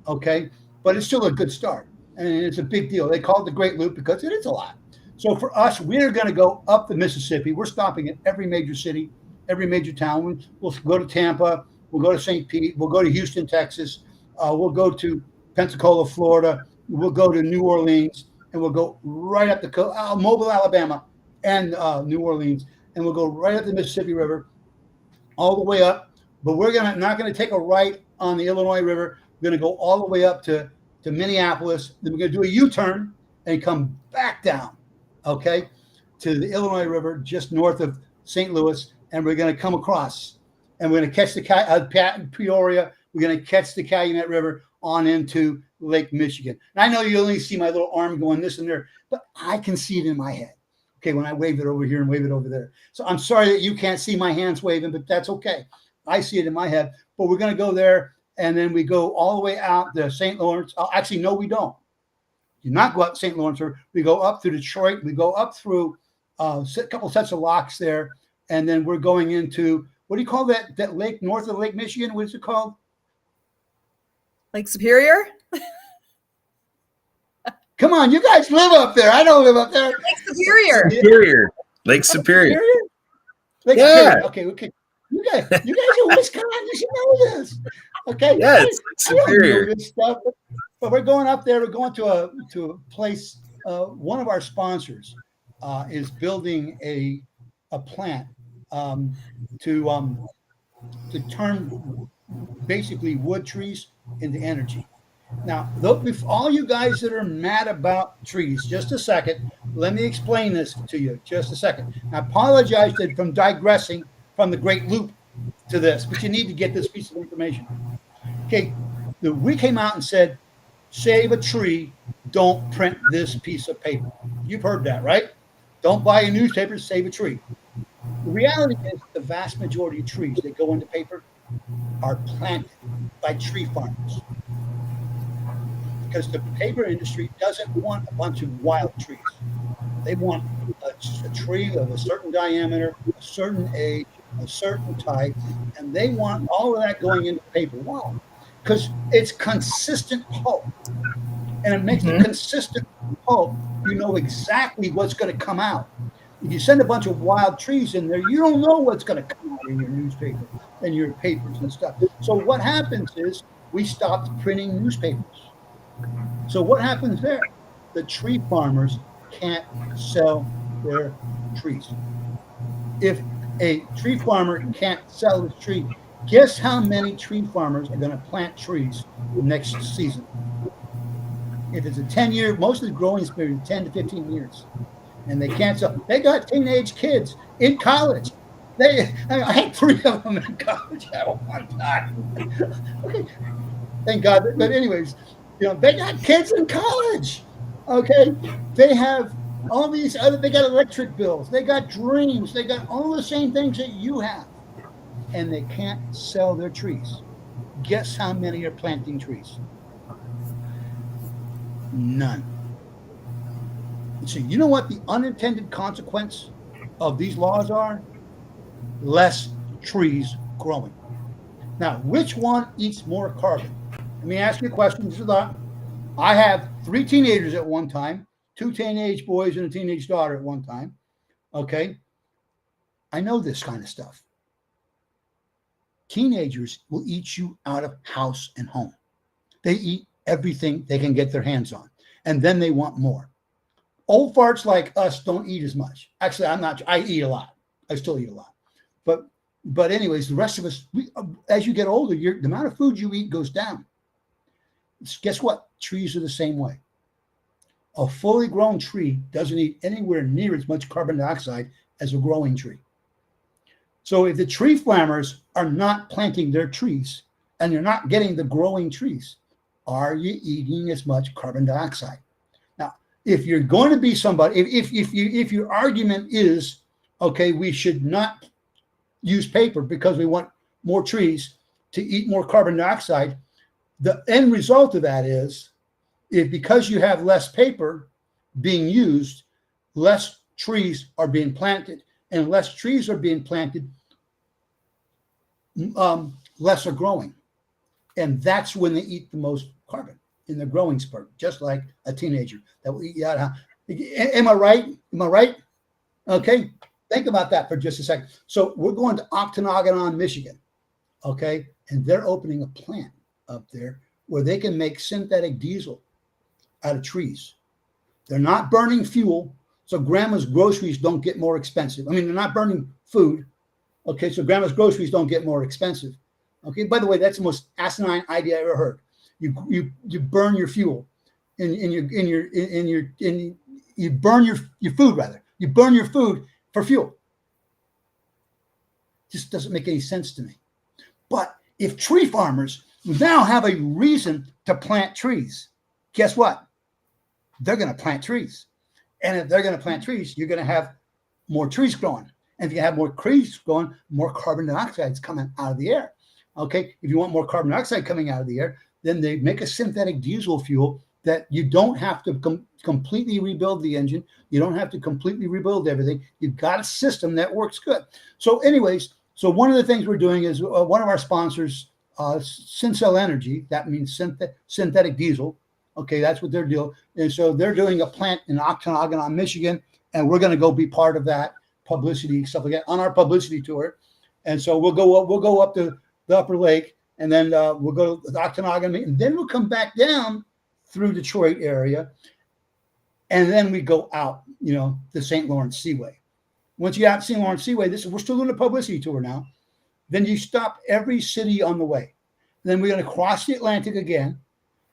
Okay. But it's still a good start. And it's a big deal. They call it the Great Loop because it is a lot. So for us, we're going to go up the Mississippi. We're stopping at every major city, every major town. We'll go to Tampa. We'll go to St. Pete. We'll go to Houston, Texas. We'll go to Pensacola, Florida. We'll go to New Orleans, and we'll go right up the coast, Mobile, Alabama, and New Orleans, and we'll go right up the Mississippi River, all the way up. But we're not going to take a right on the Illinois River. We're going to go all the way up to Minneapolis. Then we're going to do a U-turn and come back down, okay, to the Illinois River just north of St. Louis, and we're going to come across, and we're going to catch the Peoria. We're going to catch the Calumet River on into Lake Michigan. And I know you only see my little arm going this and there, but I can see it in my head. Okay, when I wave it over here and wave it over there. So I'm sorry that you can't see my hands waving, but that's okay. I see it in my head. But we're going to go there, and then we go all the way out to St. Lawrence. Actually, no, we don't. Do not go up St. Lawrence. We go up through Detroit. We go up through a couple sets of locks there, and then we're going into, what do you call that lake north of Lake Michigan? What is it called? Lake Superior? Come on, you guys live up there. I don't live up there. Lake Superior. Lake Superior. Lake Superior. Okay. You guys are Wisconsin. You should know this. Okay. Yeah, it's Lake Superior. I don't know this stuff, but we're going up there. We're going to a place. One of our sponsors is building a plant to turn basically wood trees into energy. Now, all you guys that are mad about trees, just a second. Let me explain this to you. Just a second. I apologize from digressing from the Great Loop to this, but you need to get this piece of information. Okay, we came out and said, save a tree, don't print this piece of paper. You've heard that, right? Don't buy a newspaper, save a tree. The reality is the vast majority of trees that go into paper are planted by tree farmers. Because the paper industry doesn't want a bunch of wild trees. They want a tree of a certain diameter, a certain age, a certain type, and they want all of that going into paper. Why? Because it's consistent pulp. And it makes the consistent pulp, you know exactly what's going to come out. If you send a bunch of wild trees in there, you don't know what's going to come out in your newspaper and your papers and stuff. So what happens is we stopped printing newspapers. So what happens there? The tree farmers can't sell their trees. If a tree farmer can't sell his tree, guess how many tree farmers are going to plant trees next season? If it's a 10-year, most of the growing period, 10 to 15 years, and they can't sell. They got teenage kids in college. I had 3 of them in college at one time. Okay. Thank God. But anyways, they got kids in college. Okay. They have all these they got electric bills. They got dreams. They got all the same things that you have. And they can't sell their trees. Guess how many are planting trees? None. So you know what the unintended consequence of these laws are? Less trees growing. Now, which one eats more carbon? Let me ask you a question. This is I have 3 teenagers at one time, 2 teenage boys and a teenage daughter at one time. Okay. I know this kind of stuff. Teenagers will eat you out of house and home. They eat everything they can get their hands on, and then they want more. Old farts like us don't eat as much. Actually, I eat a lot. I still eat a lot. But anyways, the rest of us, as you get older, the amount of food you eat goes down. Guess what? Trees are the same way. A fully grown tree doesn't eat anywhere near as much carbon dioxide as a growing tree. So if the tree farmers are not planting their trees and you're not getting the growing trees, are you eating as much carbon dioxide? Now, if you're going to be somebody, if your argument is, okay, we should not use paper because we want more trees to eat more carbon dioxide, the end result of that is, because you have less paper being used, less trees are being planted, and less trees are being planted, less are growing. And that's when they eat the most carbon in the growing spurt, just like a teenager that will eat out. Am I right? Am I right? Okay. Think about that for just a second. So we're going to Octonagon, Michigan. Okay. And they're opening a plant up there where they can make synthetic diesel out of trees. They're not burning fuel. So grandma's groceries don't get more expensive. I mean, they're not burning food. Okay. So grandma's groceries don't get more expensive. Okay. By the way, that's the most asinine idea I ever heard. You burn your fuel you burn your food rather. You burn your food for fuel. Just doesn't make any sense to me. But if tree farmers now have a reason to plant trees, guess what? They're going to plant trees. And if they're going to plant trees, you're going to have more trees growing. And if you have more trees growing, more carbon dioxide is coming out of the air. Okay. If you want more carbon dioxide coming out of the air, then they make a synthetic diesel fuel that you don't have to completely rebuild the engine. You don't have to completely rebuild everything. You've got a system that works good. So anyways, so one of the things we're doing is one of our sponsors, Syncell Energy, that means synthetic diesel. Okay, that's what they're doing. And so they're doing a plant in Octonagon, Michigan, and we're going to go be part of that publicity, stuff like that, on our publicity tour. And so we'll go up to the Upper Lake, and then we'll go to the Octonagon, and then we'll come back down through Detroit area, and then we go out, the St. Lawrence Seaway. Once you out St. Lawrence Seaway, we're still doing a publicity tour now. Then you stop every city on the way. Then we're going to cross the Atlantic again,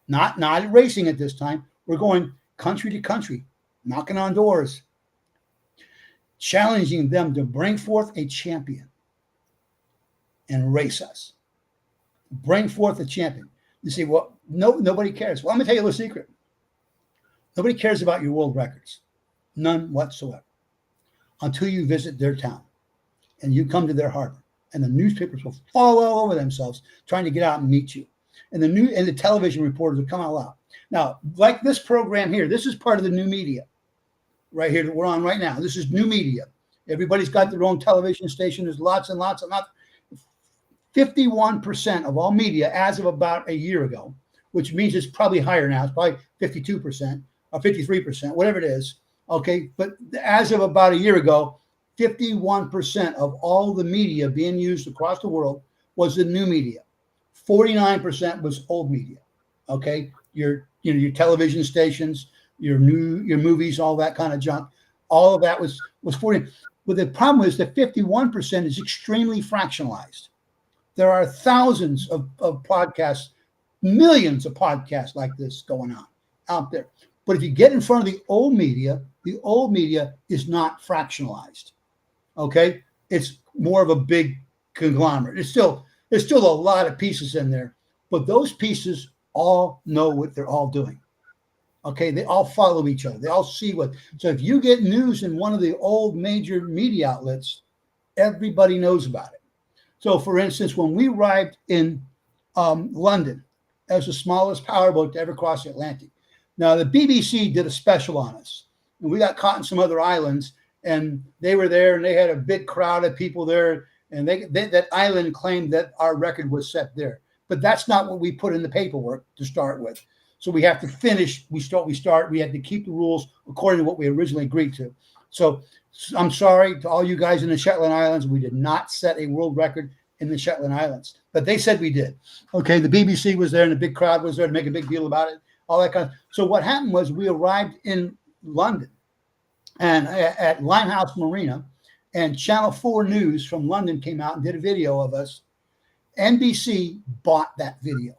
not racing at this time. We're going country to country, knocking on doors, challenging them to bring forth a champion and race us. Bring forth a champion. You say, well, nobody cares. Well, I'm going to tell you a little secret. Nobody cares about your world records. None whatsoever. Until you visit their town and you come to their harbor. And the newspapers will fall all over themselves trying to get out and meet you. And the television reporters will come out loud. Now, like this program here, this is part of the new media right here that we're on right now. This is new media. Everybody's got their own television station. There's lots and lots and lots. 51% of all media as of about a year ago, which means it's probably higher now. It's probably 52% or 53%, whatever it is. Okay. But as of about a year ago, 51% of all the media being used across the world was the new media. 49% was old media. Okay. Your television stations, your movies, all that kind of junk. All of that was 40. But the problem is that 51% is extremely fractionalized. There are thousands of podcasts, millions of podcasts like this going on out there. But if you get in front of the old media is not fractionalized. Okay? It's more of a big conglomerate. There's still a lot of pieces in there, but those pieces all know what they're all doing. Okay? They all follow each other. They all see what. So if you get news in one of the old major media outlets, everybody knows about it. So, for instance, when we arrived in London, that was the smallest powerboat to ever cross the Atlantic. Now, the BBC did a special on us. And we got caught in some other islands, and they were there, and they had a big crowd of people there, and that island claimed that our record was set there. But that's not what we put in the paperwork to start with. So we have to finish. We had to keep the rules according to what we originally agreed to. So I'm sorry to all you guys in the Shetland Islands. We did not set a world record in the Shetland Islands, but they said we did. Okay, the BBC was there and the big crowd was there to make a big deal about it, all that kind of. So what happened was we arrived in London and at Limehouse Marina, and Channel 4 News from London came out and did a video of us. NBC bought that video.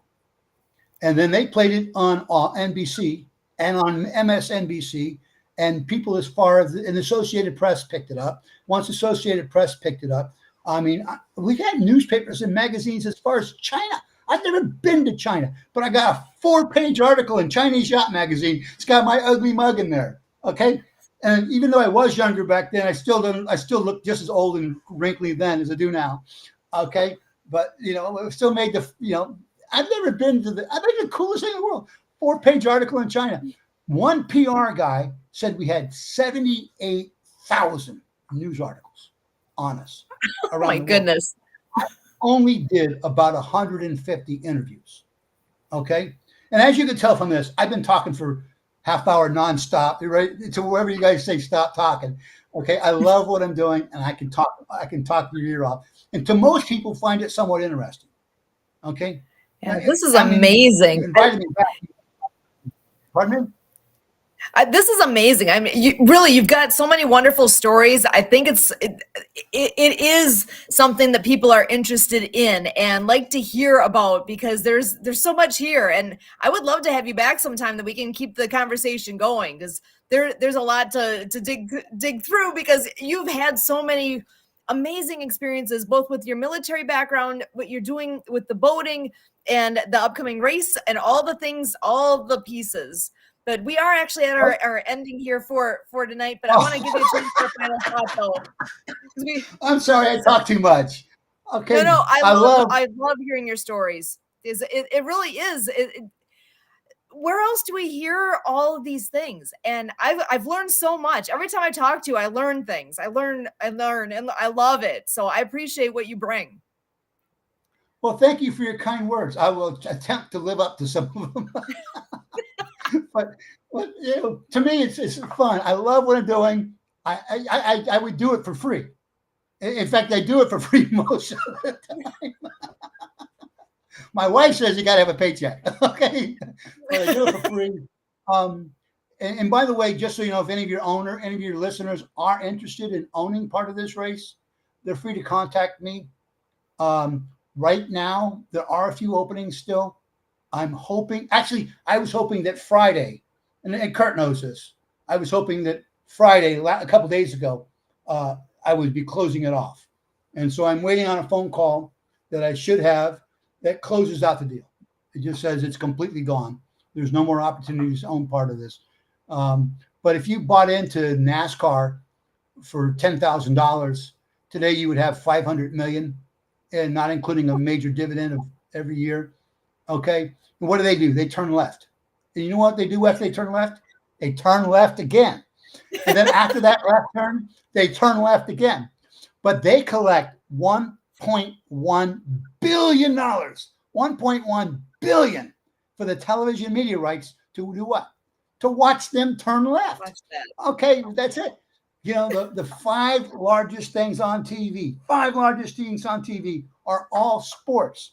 And then they played it on NBC and on MSNBC. And people as far as the Associated Press picked it up. Once Associated Press picked it up, I mean, we had newspapers and magazines as far as China. I've never been to China, but I got a 4-page article in Chinese Yacht Magazine. It's got my ugly mug in there. Okay. And even though I was younger back then, I still look just as old and wrinkly then as I do now. Okay. But, it still made I've been the coolest thing in the world. 4-page article in China. One PR guy said we had 78,000 news articles on us. Oh my goodness. only did about 150 interviews. Okay. And as you can tell from this, I've been talking for half hour nonstop, right? To wherever you guys say stop talking. Okay. I love what I'm doing, and I can talk your ear off. And to most people find it somewhat interesting. Okay. Yeah, this is I mean, amazing. you invited me back. Pardon me? This is amazing. I mean, you've got so many wonderful stories. I think it is something that people are interested in and like to hear about, because there's so much here, and I would love to have you back sometime that we can keep the conversation going, because there's a lot to dig through, because you've had so many amazing experiences, both with your military background, what you're doing with the boating and the upcoming race, and all the things, all the pieces. But we are actually at our ending here for tonight. But I want to give you a chance for a final thought, though. I'm sorry, I talk too much. Okay. No, I love hearing your stories. It really is. Where else do we hear all of these things? And I've learned so much. Every time I talk to you, I learn things. I learn, and I love it. So I appreciate what you bring. Well, thank you for your kind words. I will attempt to live up to some of them. but you know, to me, it's fun. I love what I'm doing. I would do it for free. In fact, I do it for free most of the time. My wife says you got to have a paycheck. Okay, but I do it for free. And by the way, just so you know, if any of your listeners are interested in owning part of this race, they're free to contact me. Right now, there are a few openings still. I was hoping that Friday, and Kurt knows this, I was hoping that Friday, a couple days ago, I would be closing it off. And so I'm waiting on a phone call that I should have that closes out the deal. It just says it's completely gone. There's no more opportunities to own part of this. But if you bought into NASCAR for $10,000, today you would have $500 million, and not including a major dividend of every year. Okay. And what do? They turn left. And you know what they do after they turn left? They turn left again. And then after that left turn, they turn left again. But they collect $1.1 billion. $1.1 billion for the television media rights to do what? To watch them turn left. Watch that. Okay, that's it. You know, the five largest things on TV, are all sports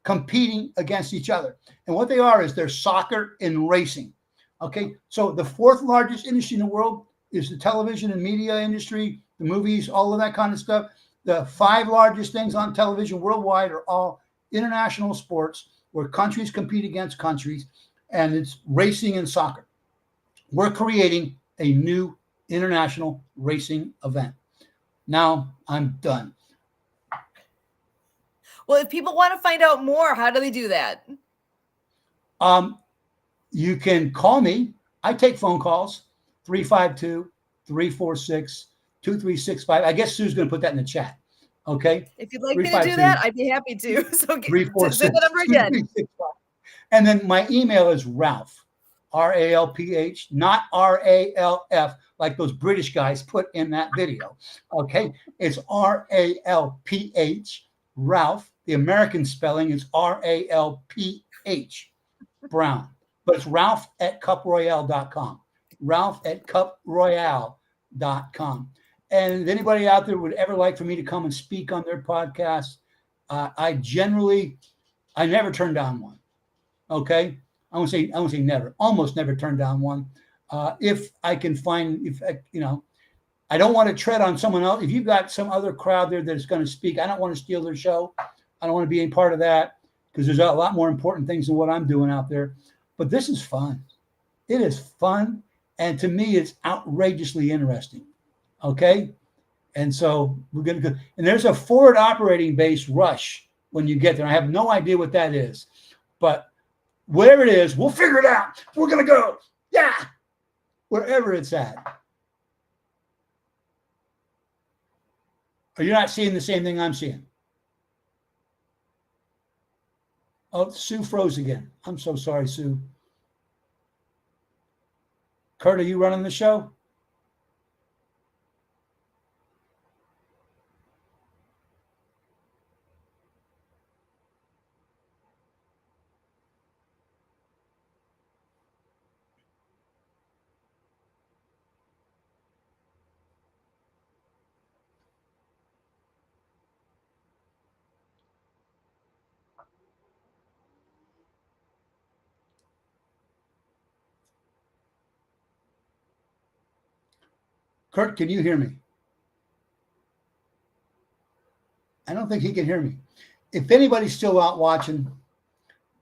competing against each other. And what they are is they're soccer and racing. Okay, so the fourth largest industry in the world is the television and media industry, the movies, all of that kind of stuff. The five largest things on television worldwide are all international sports where countries compete against countries, and it's racing and soccer. We're creating a new international racing event. Now I'm done. Well, if people want to find out more, how do they do that? You can call me. I take phone calls, 352-346-2365. I guess Sue's going to put that in the chat. Okay. If you'd like me to do that, I'd be happy to. So say the number again. And then my email is Ralph, R-A-L-P-H, not R-A-L-F, like those British guys put in that video. Okay. It's R-A-L-P-H, Ralph. The American spelling is R-A-L-P-H, Brown. But it's Ralph@cuproyale.com. Ralph@cuproyale.com. And if anybody out there would ever like for me to come and speak on their podcast, I never turn down one. Okay. I won't say never, almost never turn down one. If I can find, I don't want to tread on someone else. If you've got some other crowd there that's going to speak, I don't want to steal their show. I don't want to be any part of that, because there's a lot more important things than what I'm doing out there. But this is fun. It is fun. And to me, it's outrageously interesting. Okay. And so we're going to go. And there's a forward operating base rush when you get there. I have no idea what that is. But whatever it is, we'll figure it out. We're going to go. Yeah. Wherever it's at. Are you not seeing the same thing I'm seeing? Oh, Sue froze again. I'm so sorry, Sue. Kurt, are you running the show? Kurt, can you hear me? I don't think he can hear me. If anybody's still out watching,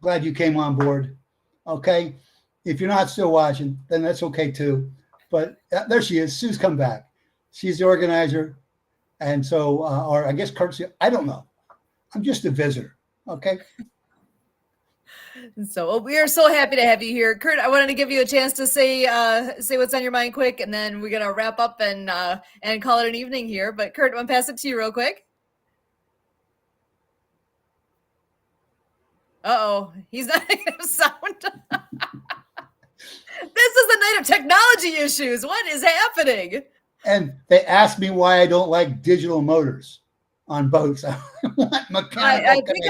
glad you came on board. Okay. If you're not still watching, then that's okay too. But there she is. Sue's come back. She's the organizer. And so, or I guess Kurt's, I don't know. I'm just a visitor. Okay. So we are so happy to have you here, Kurt. I wanted to give you a chance to say what's on your mind quick, and then we're gonna wrap up and call it an evening here. But Kurt, I'm gonna pass it to you real quick. He's not going to sound. This is the night of technology issues. What is happening? And they asked me why I don't like digital motors on boats. I think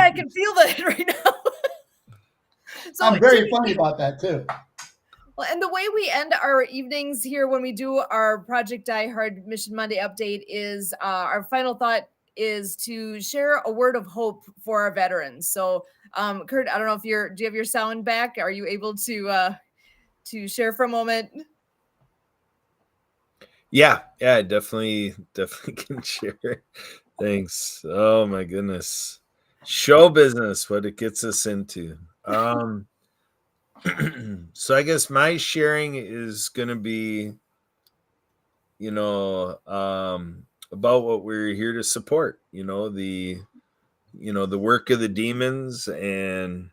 I can feel that right now. So I'm very funny about that too. Well, and the way we end our evenings here when we do our Project Die Hard Mission Monday update is our final thought is to share a word of hope for our veterans. So, Kurt, I don't know if do you have your sound back? Are you able to share for a moment? Yeah, I definitely can share. Thanks. Oh my goodness. Show business, what it gets us into. So I guess my sharing is going to be, about what we're here to support, the work of the demons and,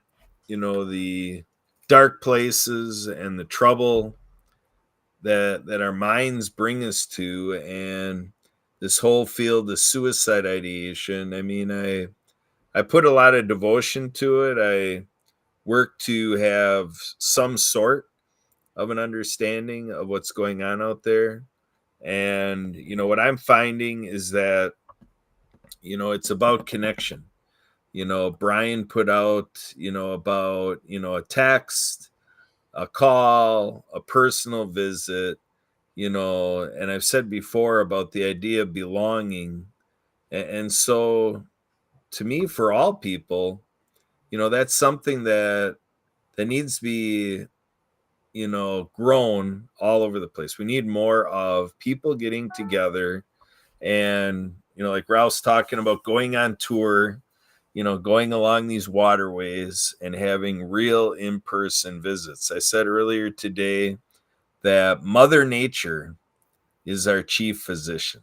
the dark places and the trouble that our minds bring us to, and this whole field of suicide ideation. I mean, I put a lot of devotion to it. I work to have some sort of an understanding of what's going on out there. And, what I'm finding is that, it's about connection. Brian put out, about, a text, a call, a personal visit, and I've said before about the idea of belonging. And so to me, for all people, that's something that needs to be, grown all over the place. We need more of people getting together and, like Ralph's talking about going on tour, going along these waterways and having real in-person visits. I said earlier today that Mother Nature is our chief physician.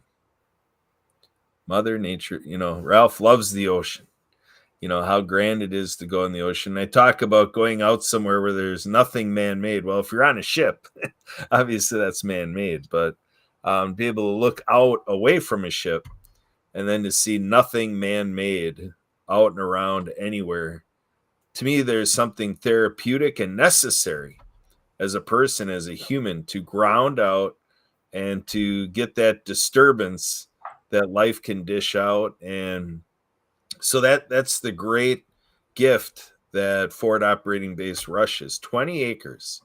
Mother Nature, Ralph loves the ocean. How grand it is to go in the ocean. I talk about going out somewhere where there's nothing man-made. Well, if you're on a ship, obviously that's man-made, but be able to look out away from a ship and then to see nothing man-made out and around anywhere. To me, there's something therapeutic and necessary as a person, as a human, to ground out and to get that disturbance that life can dish out. And so that's the great gift that Forward Operating Base Rush is. 20 acres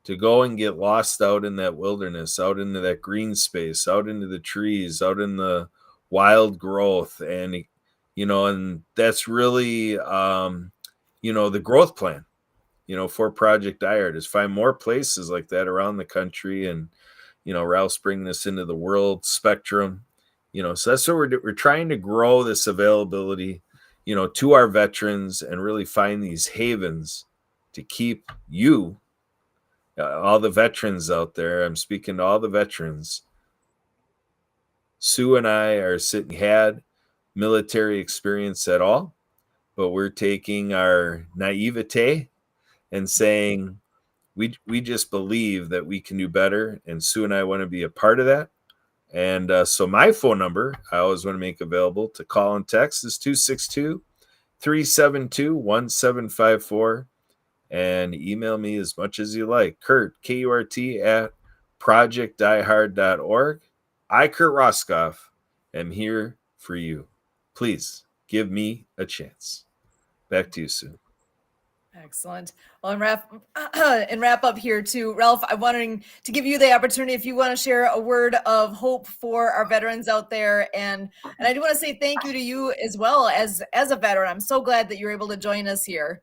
to go and get lost out in that wilderness, out into that green space, out into the trees, out in the wild growth. And, and that's really, the growth plan, for Project Die Hard is find more places like that around the country. And, Ralph's bringing this into the world spectrum. So that's what we're trying to grow this availability, to our veterans and really find these havens to keep you, all the veterans out there. I'm speaking to all the veterans. Sue and I had military experience at all, but we're taking our naivete and saying, we just believe that we can do better. And Sue and I want to be a part of that. And so my phone number, I always want to make available to call and text, is 262-372-1754. And email me as much as you like. Kurt, K-U-R-T, at projectdiehard.org. I, Kurt Roskoff, am here for you. Please give me a chance. Back to you, Sue. Excellent. Well, and wrap up here too, Ralph, I'm wanting to give you the opportunity if you want to share a word of hope for our veterans out there. And I do want to say thank you to you as well as a veteran. I'm so glad that you're able to join us here.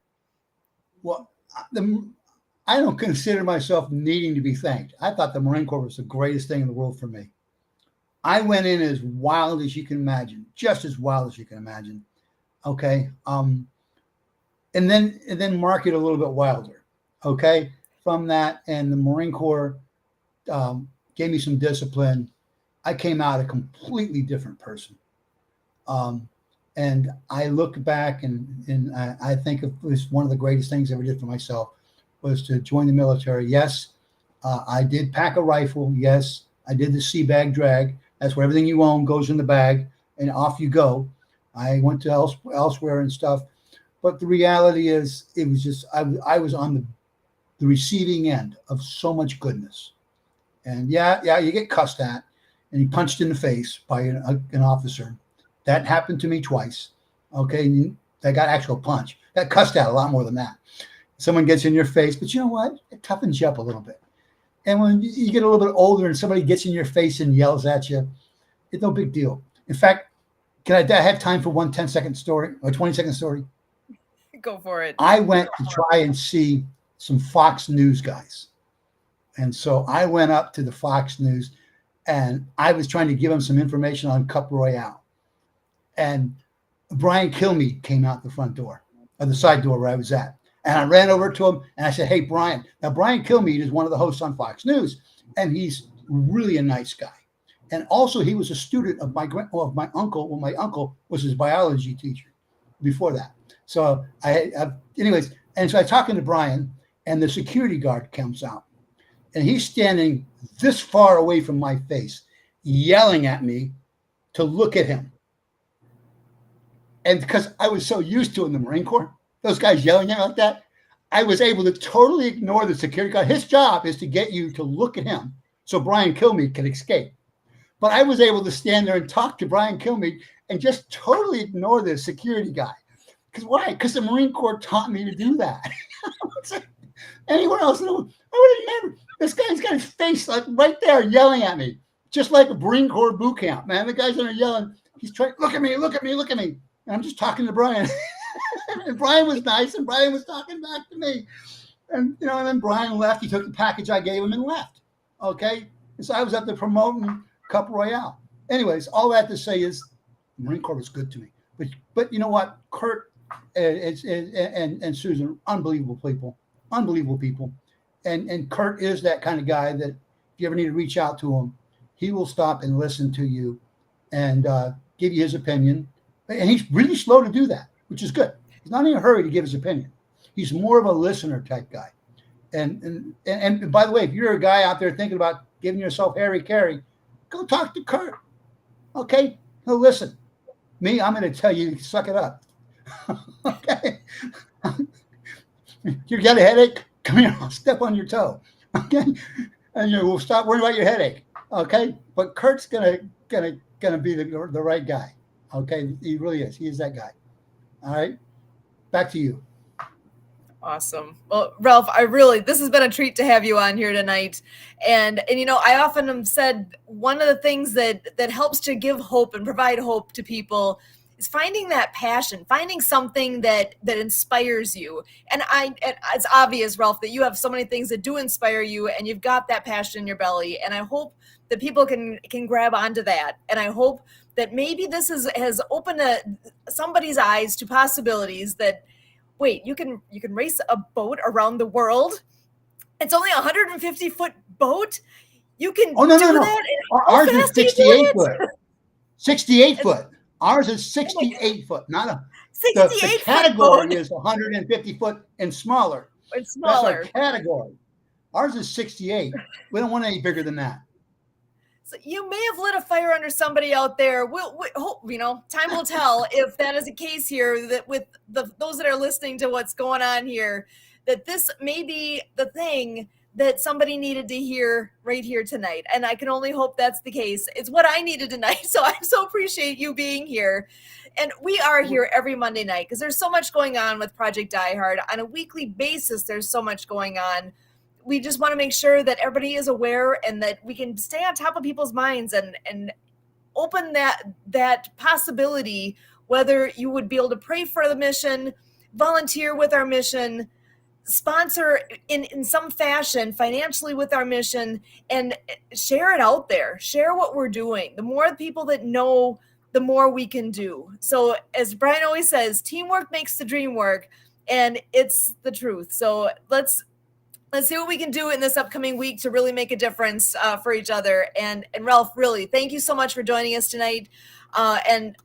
Well, I don't consider myself needing to be thanked. I thought the Marine Corps was the greatest thing in the world for me. I went in as wild as you can imagine, just as wild as you can imagine. Okay. And then mark it a little bit wilder. Okay. From that, and the Marine Corps gave me some discipline. I came out a completely different person. And I look back and I think it was one of the greatest things I ever did for myself was to join the military. Yes, I did pack a rifle. Yes, I did the sea bag drag. That's where everything you own goes in the bag and off you go. I went to elsewhere and stuff. But the reality is it was just, I was on the receiving end of so much goodness. And yeah, you get cussed at and you punched in the face by an officer. That happened to me twice. Okay. I got actual punch. Got cussed at a lot more than that. Someone gets in your face, but you know what? It toughens you up a little bit. And when you get a little bit older and somebody gets in your face and yells at you, it's no big deal. In fact, can I have time for one 10-second story or 20-second story? Go for it. I went to try and see some Fox News guys. And so I went up to the Fox News and I was trying to give them some information on Cup Royale. And Brian Kilmeade came out the front door, or the side door where I was at. And I ran over to him and I said, "Hey, Brian." Now, Brian Kilmeade is one of the hosts on Fox News, and he's really a nice guy. And also, he was a student of my uncle. Well, my uncle was his biology teacher before that. So anyways, and so I talking to Brian, and the security guard comes out, and he's standing this far away from my face, yelling at me to look at him. And because I was so used to in the Marine Corps, those guys yelling at me like that, I was able to totally ignore the security guard. His job is to get you to look at him so Brian Kilmeade can escape. But I was able to stand there and talk to Brian Kilmeade and just totally ignore the security guy. Because why? Because the Marine Corps taught me to do that. Anywhere else, I would have never. This guy's got his face like right there yelling at me, just like a Marine Corps boot camp, man. The guy's in there yelling. He's trying, look at me, look at me, look at me. And I'm just talking to Brian. And Brian was nice, and Brian was talking back to me. And, and then Brian left. He took the package I gave him and left. Okay? And so I was up there promoting Cup Royale. Anyways, all that to say is the Marine Corps was good to me. But you know what? Kurt and Susan, unbelievable people. And Kurt is that kind of guy that if you ever need to reach out to him, he will stop and listen to you and give you his opinion. And he's really slow to do that, which is good. He's not in a hurry to give his opinion. He's more of a listener type guy. And by the way, if you're a guy out there thinking about giving yourself Harry Carey, go talk to Kurt. Okay? He'll listen. Me, I'm going to tell you, suck it up. Okay? You got a headache? Come here, I'll step on your toe. Okay? And we'll stop worrying about your headache. Okay? But Kurt's gonna be the right guy. Okay? He really is. He is that guy. All right? Back to you. Awesome. Well, Ralph, this has been a treat to have you on here tonight. And I often have said one of the things that helps to give hope and provide hope to people is finding that passion, finding something that inspires you. And it's obvious, Ralph, that you have so many things that do inspire you, and you've got that passion in your belly. And I hope that people can grab onto that. And I hope that maybe this has opened somebody's eyes to possibilities that, wait, you can race a boat around the world. It's only a 150-foot boat. You can do that. Ours is 68 foot. 68 foot. Ours is 68 foot. Not a 68 the category boat is 150 foot and smaller. It's smaller. That's our category. Ours is 68. We don't want any bigger than that. So you may have lit a fire under somebody out there. We'll hope, time will tell if that is the case here, that with those that are listening to what's going on here, that this may be the thing that somebody needed to hear right here tonight. And I can only hope that's the case. It's what I needed tonight. So I so appreciate you being here. And we are here every Monday night because there's so much going on with Project Die Hard. On a weekly basis, there's so much going on. We just want to make sure that everybody is aware and that we can stay on top of people's minds and open that possibility, whether you would be able to pray for the mission, volunteer with our mission, sponsor in some fashion financially with our mission and share it out there. Share what we're doing. The more people that know, the more we can do. So as Brian always says, teamwork makes the dream work, and it's the truth. So let's see what we can do in this upcoming week to really make a difference for each other. And Ralph, really, thank you so much for joining us tonight. And